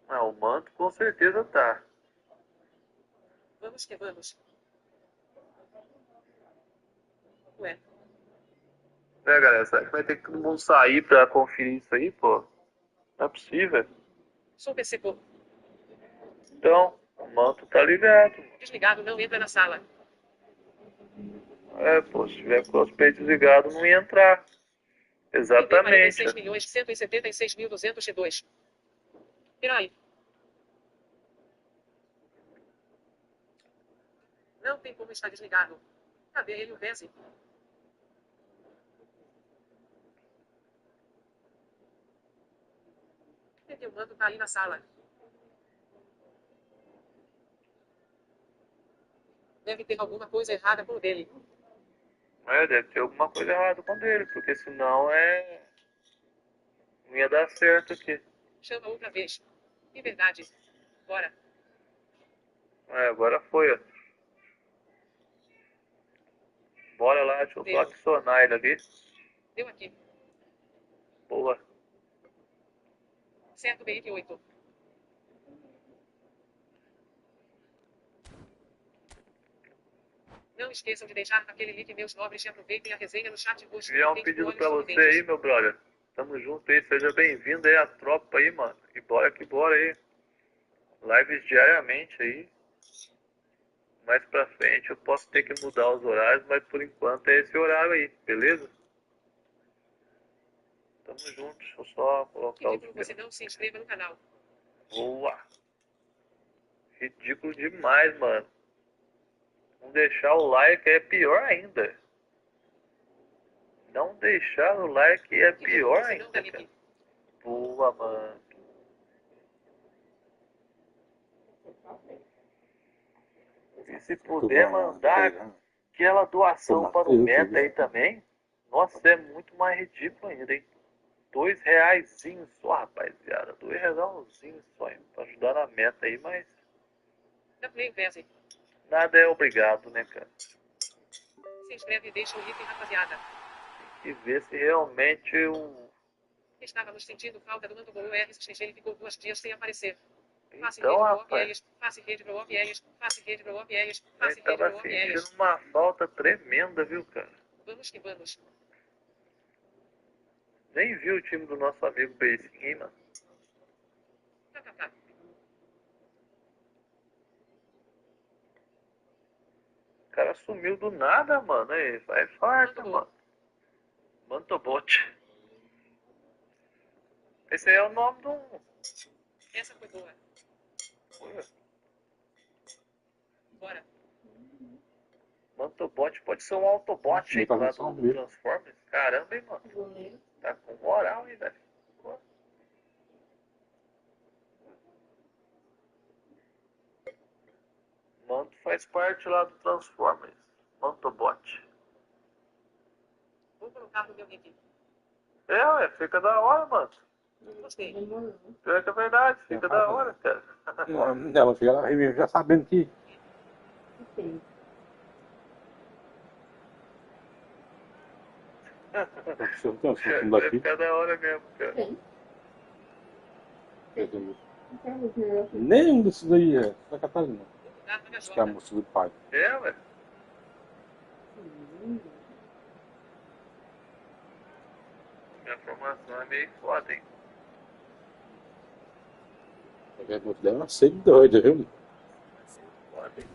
Ah, o manto com certeza tá. Vamos que vamos. Ué. É, galera, será que vai ter que todo mundo sair pra conferir isso aí, pô? Não é possível. Sou PC, pô. Então, o manto tá ligado. Desligado, não entra na sala. É, pô, se tiver crossplay desligado, não ia entrar. Exatamente. 46.176.202. Peraí. Não tem como estar desligado. Cadê ele, o Beze? Porque o mando tá aí na sala. Deve ter alguma coisa errada com o dele. É, deve ter alguma coisa errada com ele, porque senão não ia dar certo aqui. Chama outra vez. De verdade. Bora. É, agora foi, ó. Bora lá, deixa eu só adicionar ele ali. Deu aqui. Boa. Certo, BF8. Não esqueçam de deixar aquele link, meus nobres, e aproveitem a resenha no chat. Tiver um pedido pra você aí, meu brother. Tamo junto aí, seja bem-vindo aí à tropa aí, mano. E bora que bora aí. Lives diariamente aí. Mais pra frente eu posso ter que mudar os horários, mas por enquanto é esse horário aí, beleza? Tamo junto, deixa eu só colocar o... Ridículo, você não se inscreva no canal. Boa! Ridículo demais, mano. Não deixar o like é pior ainda. Não deixar o like é pior ainda, cara. Boa, mano. E se puder mandar aquela doação para o Meta aí também, nossa, é muito mais ridículo ainda, hein? R$2 só, rapaziada. R$2 só, hein? Pra ajudar na meta aí, mas... nada é obrigado, né, cara? Se inscreve e deixa o item, rapaziada. Tem que ver se realmente o... Estávamos sentindo falta do Mando Bolo R. Ele ficou 2 dias sem aparecer. Então, rapaz, Face rede no OPS, face rede no OPS, ele face rede tava no sentindo OPS. uma falta tremenda, viu, cara? Vamos que vamos. Nem viu o time do nosso amigo Peicinho, hein, mano? KKK. O cara sumiu do nada, mano. Aí, vai farta, mano. Mantobot. Esse aí é o nome do... Essa foi boa. Bora. Mantobot pode ser um Autobot, hein, lá do Transformers. Caramba, hein, mano. Tá com moral, hein, velho. Manto faz parte lá do Transformers. Mantobot. Vou colocar no meu nick. É, ué, fica da hora, mano. Gostei. Pior que é verdade, fica da hora, cara. Ela fica lá já sabendo que... Vai ficar da hora mesmo, cara. Nenhum desses daí é da Catarina. Acho que é a moça do pai. É, ué. Minha formação é meio foda, hein. A moça dela é uma sede doida, viu? Foda, hein.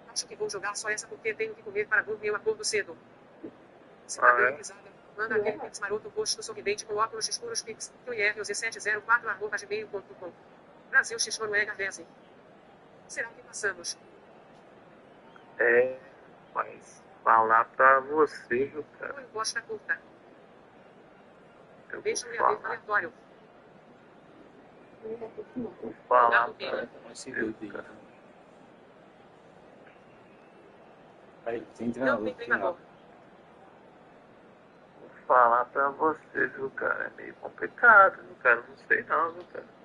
Acho que vou jogar só essa porque tenho que comer para dormir, eu acordo cedo. Se tá dando risada, manda aquele pix maroto rosto sorridente com óculos escuros pix, QIRZ704@gmail.com. Brasil X Noruega 10. Será que passamos? É, mas falar pra você, viu, cara. Foi bosta curta. Eu Deixa vou eu aleatório. falar pra você, cara. Aí, tem Não treinador, tem treinador. Vou falar pra você, viu, cara. É meio complicado, viu, cara. Não sei não, viu, cara.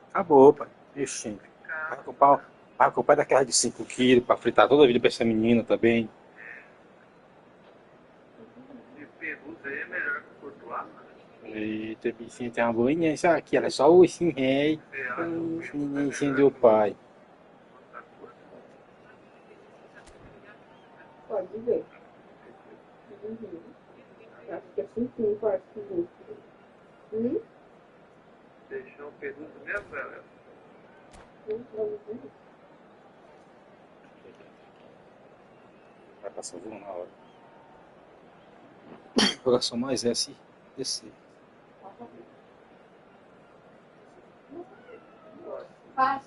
Acabou, pai. Ixi, vai comprar daquela de 5 quilos pra fritar toda a vida pra essa menina também. E Perus aí é melhor que o Portugal, mano. Eita, bichinho, tem uma boinha. Isso aqui, ela é só o sim rei. Menino do pai. Pode ver. Acho que é 5, acho que é. Deixou o Perus mesmo, velho? Vai passar voando na hora. Jogar só mais S e descer. Faz.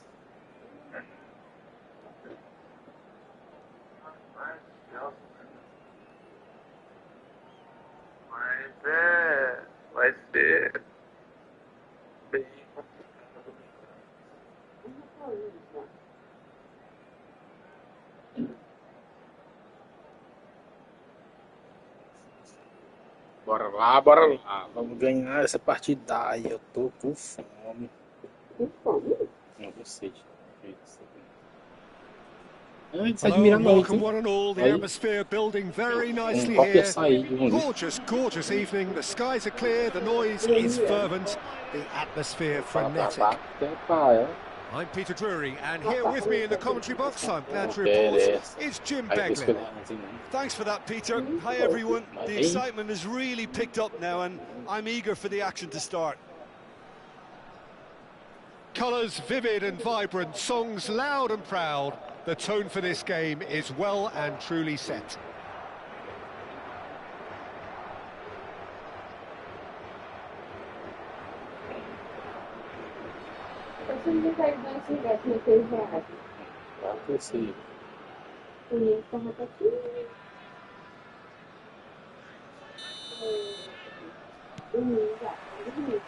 Mas vai ser bem complicado. Bora lá, bora lá. Vamos ganhar essa partida. Ai, eu tô com fome. Com fome? Não sei. Hello and welcome one and all. The atmosphere building very nicely here. Gorgeous, gorgeous evening. The skies are clear, the noise is fervent, the atmosphere frenetic. I'm Peter Drury, and here with me in the commentary box, I'm glad to report, is Jim Beglin. Thanks for that, Peter. Hi, everyone. The excitement has really picked up now, and I'm eager for the action to start. Colours vivid and vibrant, songs loud and proud. The tone for this game is well and truly set.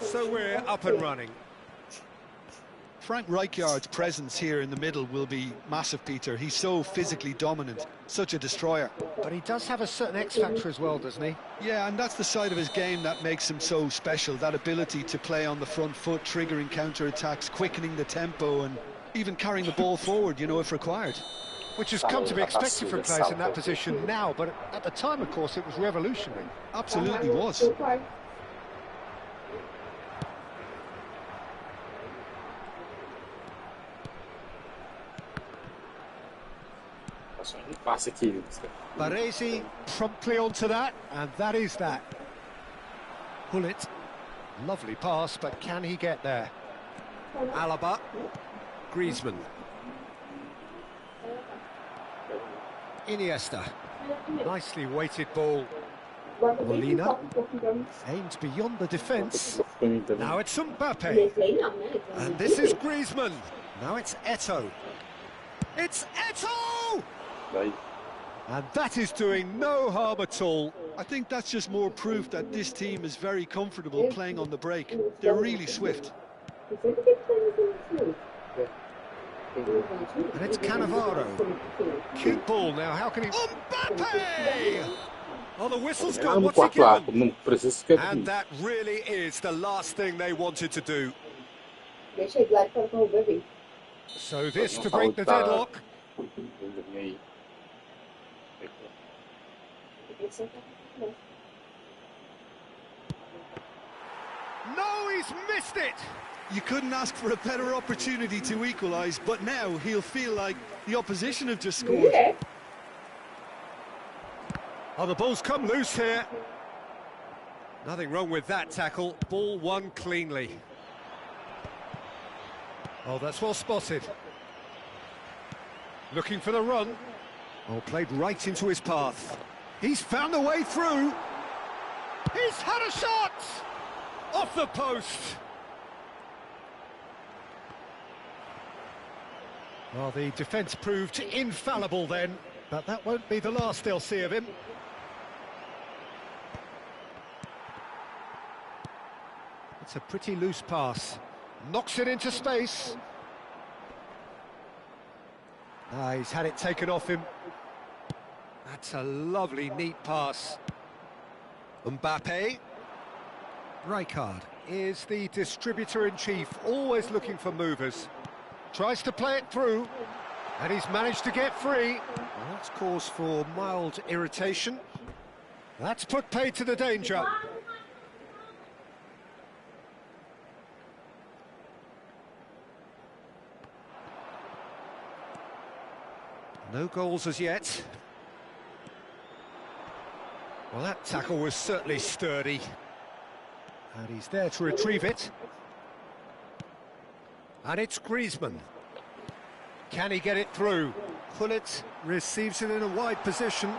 So we're up and running. Frank Rijkaard's presence here in the middle will be massive, Peter. He's so physically dominant, such a destroyer. But he does have a certain X factor as well, doesn't he? Yeah, and that's the side of his game that makes him so special, that ability to play on the front foot, triggering counter-attacks, quickening the tempo, and even carrying the ball forward, you know, if required. Which has come to be expected from players in that position now, but at the time, of course, it was revolutionary. Absolutely was. Baresi promptly onto that, and that is that. Pull it. Lovely pass, but can he get there? Alaba. Griezmann. Iniesta. Nicely weighted ball. Molina. Aimed beyond the defence. Now it's Mbappe. And this is Griezmann. Now it's Eto'o. It's Eto'o! And that is doing no harm at all. I think that's just more proof that this team is very comfortable playing on the break. They're really swift. And it's Cannavaro. Cute ball now, how can he... Mbappe! Oh, the whistle's gone, what's he given? And that really is the last thing they wanted to do. So this to break the deadlock. No, he's missed it! You couldn't ask for a better opportunity to equalise, but now he'll feel like the opposition have just scored. Oh, the ball's come loose here. Nothing wrong with that tackle. Ball won cleanly. Oh, that's well spotted. Looking for the run. Oh, played right into his path. He's found a way through. He's had a shot! Off the post. Well, the defence proved infallible then, but that won't be the last they'll see of him. It's a pretty loose pass. Knocks it into space. Ah, he's had it taken off him. That's a lovely, neat pass. Mbappe. Rijkaard is the distributor-in-chief, always looking for movers. Tries to play it through, and he's managed to get free. Well, that's cause for mild irritation. That's put paid to the danger. No goals as yet. Well, that tackle was certainly sturdy. And he's there to retrieve it. And it's Griezmann. Can he get it through? Pullet receives it in a wide position.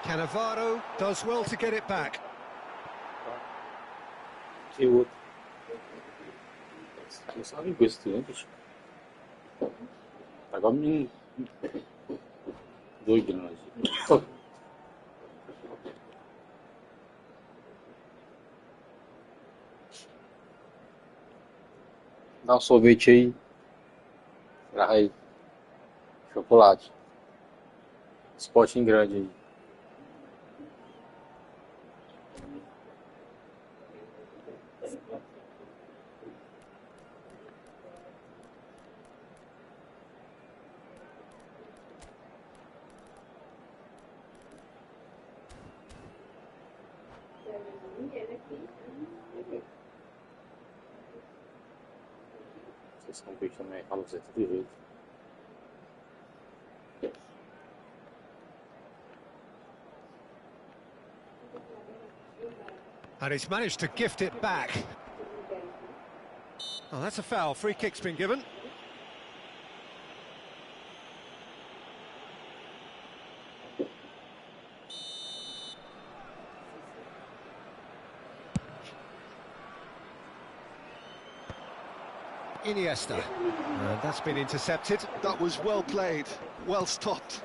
Cannavaro does well to get it back. Dá sorvete aí. Traz aí. Chocolate. Esse potinho grande aí. Vocês são bichos também, a camiseta de jeito. And he's managed to gift it back. Oh, that's a foul. Free kick's been given. Iniesta. And that's been intercepted. That was well played, well stopped.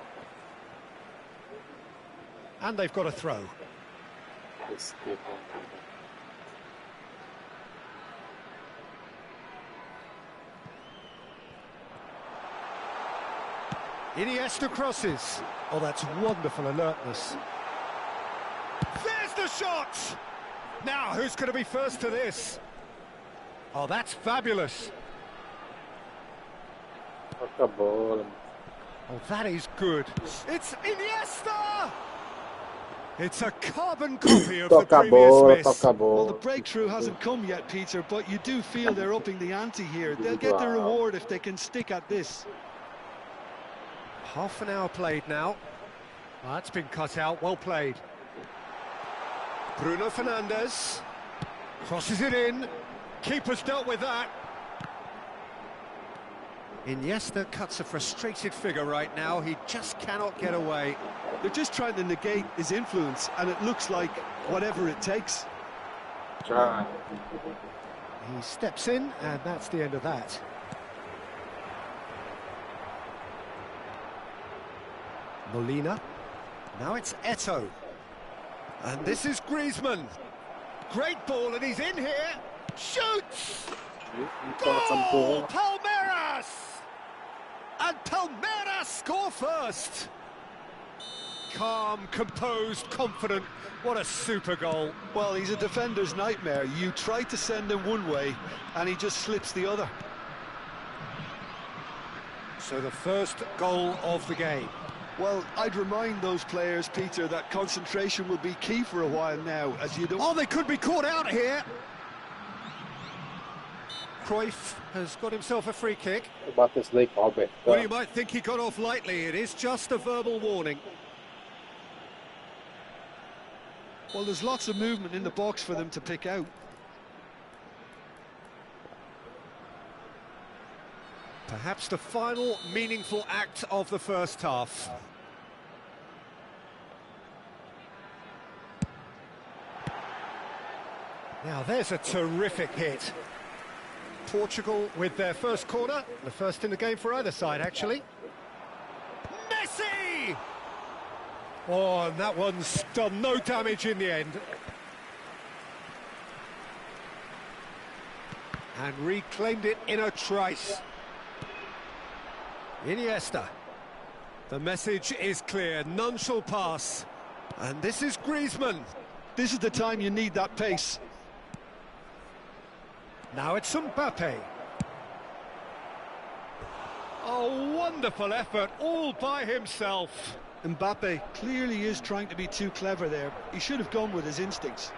And they've got a throw. Iniesta crosses. Oh, that's wonderful alertness. There's the shot! Now, who's going to be first to this? Oh, that's fabulous. Acabou. Oh, that is good. It's Iniesta! It's a carbon copy of the previous miss. Well, the breakthrough hasn't come yet, Peter, but you do feel they're upping the ante here. They'll get the reward if they can stick at this. Half an hour played now. Oh, that's been cut out. Well played. Bruno Fernandes crosses it in. Keeper's dealt with that. Iniesta cuts a frustrated figure right now. He just cannot get away. They're just trying to negate his influence, and it looks like whatever it takes. He steps in, and that's the end of that. Molina. Now it's Eto'o. And this is Griezmann. Great ball, and he's in here. Shoots! Goal! Palmeiras! And Palmeiras score first. Calm, composed, confident. What a super goal. Well, he's a defender's nightmare. You try to send him one way, and he just slips the other. So the first goal of the game. Well, I'd remind those players, Peter, that concentration will be key for a while now, as you don't... Oh, they could be caught out here. Cruyff has got himself a free kick. Well, you might think he got off lightly. It is just a verbal warning. Well, there's lots of movement in the box for them to pick out. Perhaps the final meaningful act of the first half. Now, there's a terrific hit. Portugal with their first corner, the first in the game for either side, actually. Messi! Oh, and that one's done no damage in the end. And reclaimed it in a trice. Iniesta. The message is clear, none shall pass. And this is Griezmann. This is the time you need that pace. Now it's Mbappe. Oh, wonderful effort, all by himself. Mbappe clearly is trying to be too clever there. He should have gone with his instincts.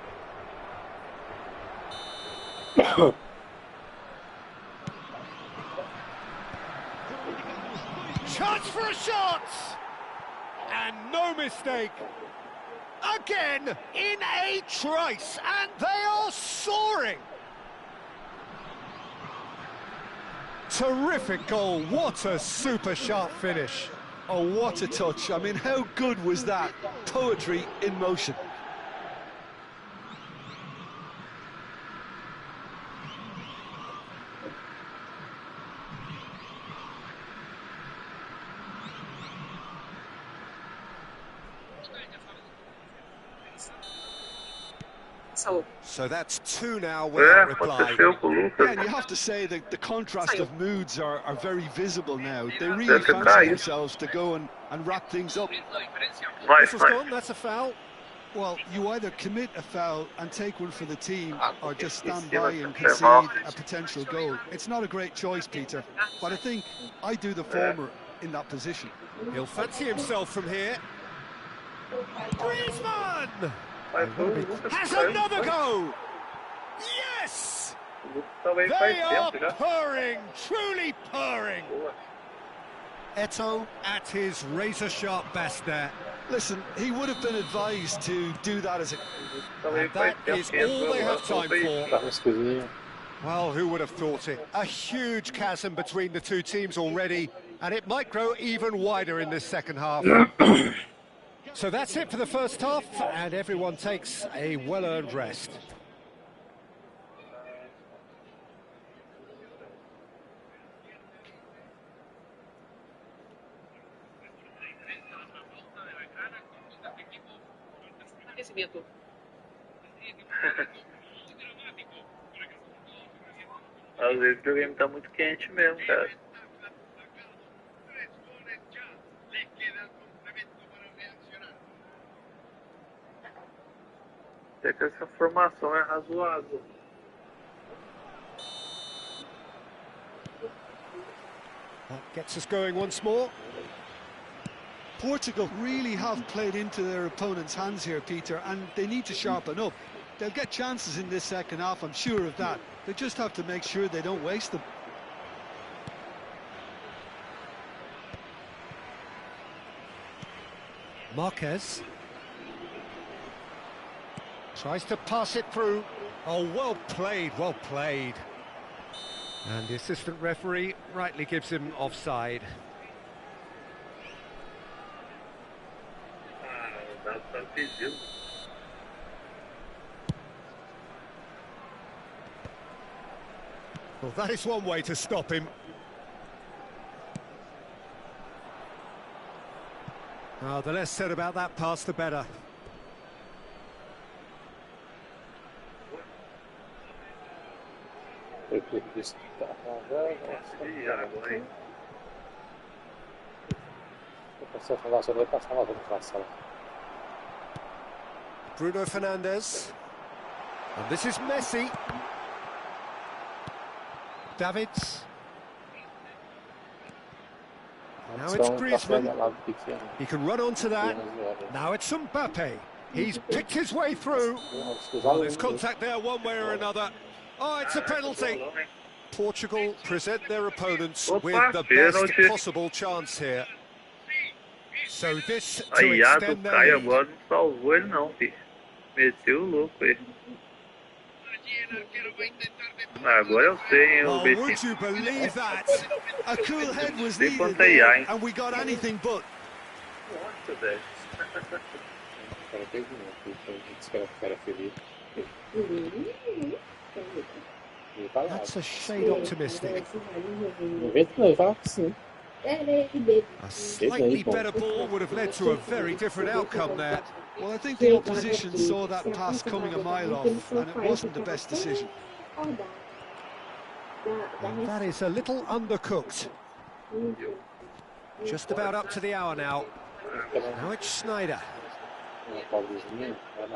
Chance for a shot! And no mistake. Again, in a trice, and they are soaring. Terrific goal, what a super sharp finish. Oh, what a touch. I mean, how good was that? Poetry in motion. So that's two now without reply. Yeah, and you have to say that the contrast of moods are very visible now. They really fancy themselves to go and wrap things up. This was gone, that's a foul. Well, you either commit a foul and take one for the team, or just stand by and concede a potential goal. It's not a great choice, Peter, but I think I do the former in that position. He'll fancy himself from here. Griezmann! Has another go! Yes! They are purring, truly purring. Eto'o at his razor-sharp best there. Listen, he would have been advised to do that as a... And that is all they have time for. Well, who would have thought it? A huge chasm between the two teams already, and it might grow even wider in this second half. So that's it for the first half, and everyone takes a well-earned rest. Às vezes o videogame tá muito quente mesmo, cara. Até que essa formação é razoável. That gets us going once more. Portugal really have played into their opponent's hands here, Peter, and they need to sharpen up. They'll get chances in this second half, I'm sure of that. They just have to make sure they don't waste them. Marquez tries to pass it through. Oh, well played, well played. And the assistant referee rightly gives him offside. Well, that is one way to stop him. Oh, the less said about that pass, the better. Bruno Fernandes. And this is Messi. Davids. Now it's Griezmann. He can run onto that. Now it's Mbappe. He's picked his way through. Well, there's contact there one way or another. Oh, it's a penalty. Portugal present their opponents with the best possible chance here. So this to extend their lead. Agora não salvou ele não, filho. Meteu o louco ele. Agora eu sei, hein, o Oh, Betinho. would you believe that? A cool head was needed there, and we got anything but. Nossa, velho. That's a shade optimistic. A slightly better ball would have led to a very different outcome there. Well, I think the opposition saw that pass coming a mile off, and it wasn't the best decision. And that is a little undercooked. Just about up to the hour now. Now it's Schneider.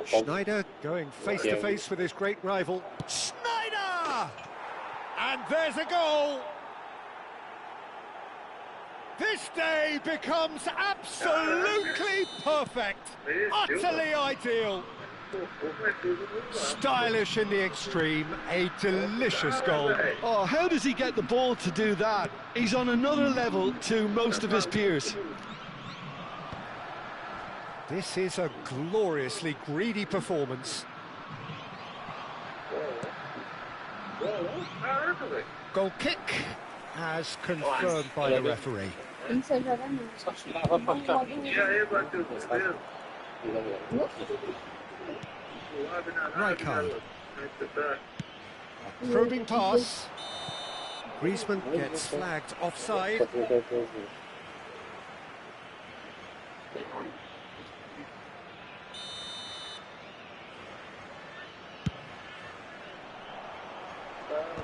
Schneider going face to face with his great rival. Schneider! And there's a goal! This day becomes absolutely perfect, utterly ideal. Stylish in the extreme, a delicious goal. Oh, how does he get the ball to do that? He's on another level to most of his peers. This is a gloriously greedy performance. Goal kick, as confirmed by the referee. Rijkaard. Probing pass. Griezmann gets flagged offside.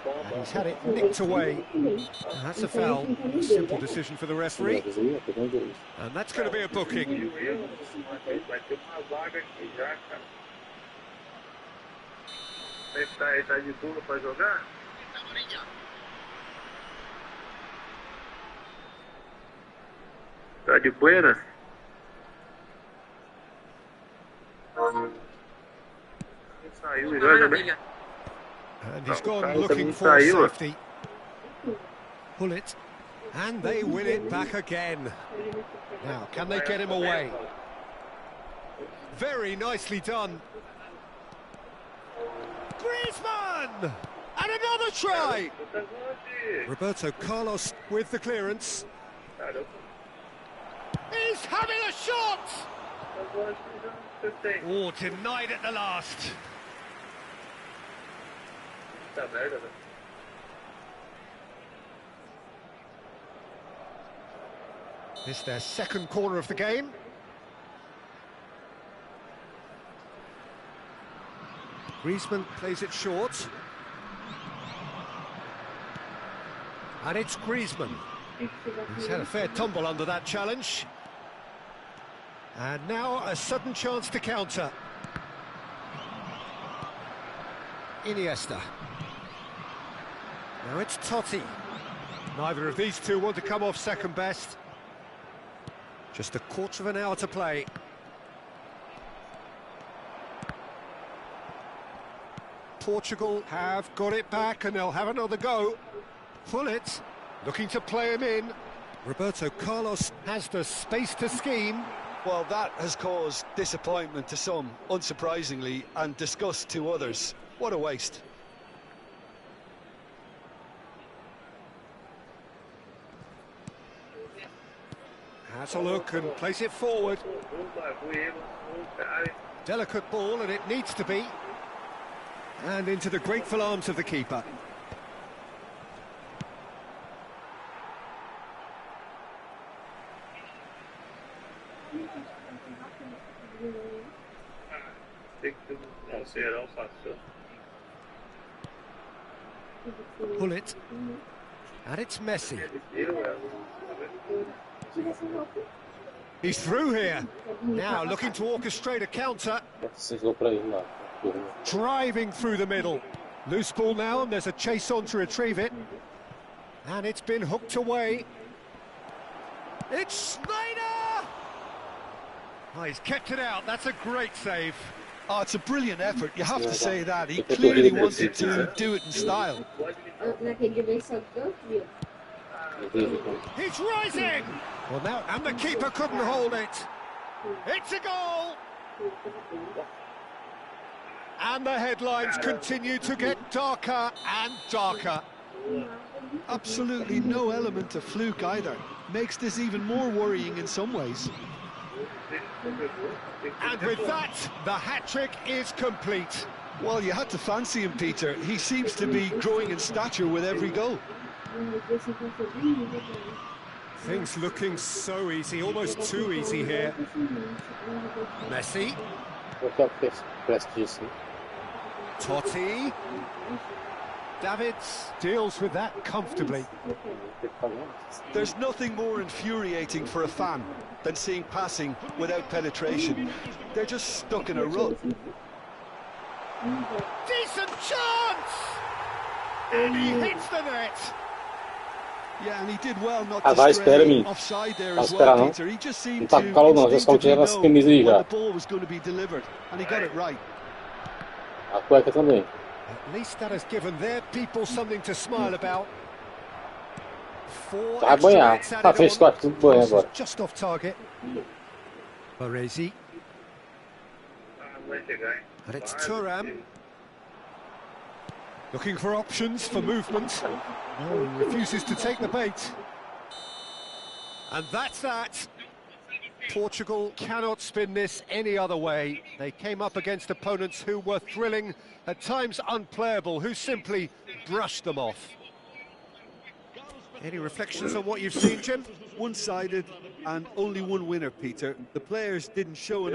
And he's had it nicked away. And that's a foul. A simple decision for the referee. And that's going to be a booking. Ele tá de turno para jogar? Tá de buenas? Saiu e vai também. And he's gone looking for safety. Pull it. And they win it back again. Now, can they get him away? Very nicely done. Griezmann! And another try! Roberto Carlos with the clearance. He's having a shot! Oh, denied at the last. This is their second corner of the game. Griezmann plays it short. And it's Griezmann. He's had a fair tumble under that challenge. And now a sudden chance to counter. Iniesta. Now it's Totti. Neither of these two want to come off second best. Just a quarter of an hour to play. Portugal have got it back and they'll have another go. Pullet looking to play him in. Roberto Carlos has the space to scheme. Well, that has caused disappointment to some, unsurprisingly, and disgust to others. What a waste. Has a look and plays it forward. Delicate ball, and it needs to be. And into the grateful arms of the keeper. Pull it. And it's Messi. He's through here. Now looking to orchestrate a counter. Driving through the middle. Loose ball now, and there's a chase on to retrieve it. And it's been hooked away. It's Snyder! Oh, he's kept it out. That's a great save. Oh, it's a brilliant effort, you have to say that. He clearly wanted to do it in style. He's rising! Well, now, and the keeper couldn't hold it. It's a goal! And the headlines continue to get darker and darker. Absolutely no element of fluke either. Makes this even more worrying in some ways. And with that, the hat-trick is complete. Well, you had to fancy him, Peter. He seems to be growing in stature with every goal. Things looking so easy, almost too easy here. Messi. Totti. Davids deals with that comfortably. There's nothing more infuriating for a fan than seeing passing without penetration. They're just stuck in a rut. Decent chance! And he hits the net. Yeah, and he did well not to stray offside there as well, Peter. He just seemed to instinctively know when the ball was going to be delivered, and he got it right. At least that has given their people something to smile about. 4 extra minutes added on. Just off target. Baresi. And it's Thuram. Looking for options for movement. No, he refuses to take the bait. And that's that. Portugal cannot spin this any other way. They came up against opponents who were thrilling, at times unplayable, who simply brushed them off. Any reflections on what you've seen, Jim? One-sided and only one winner, Peter. The players didn't show enough.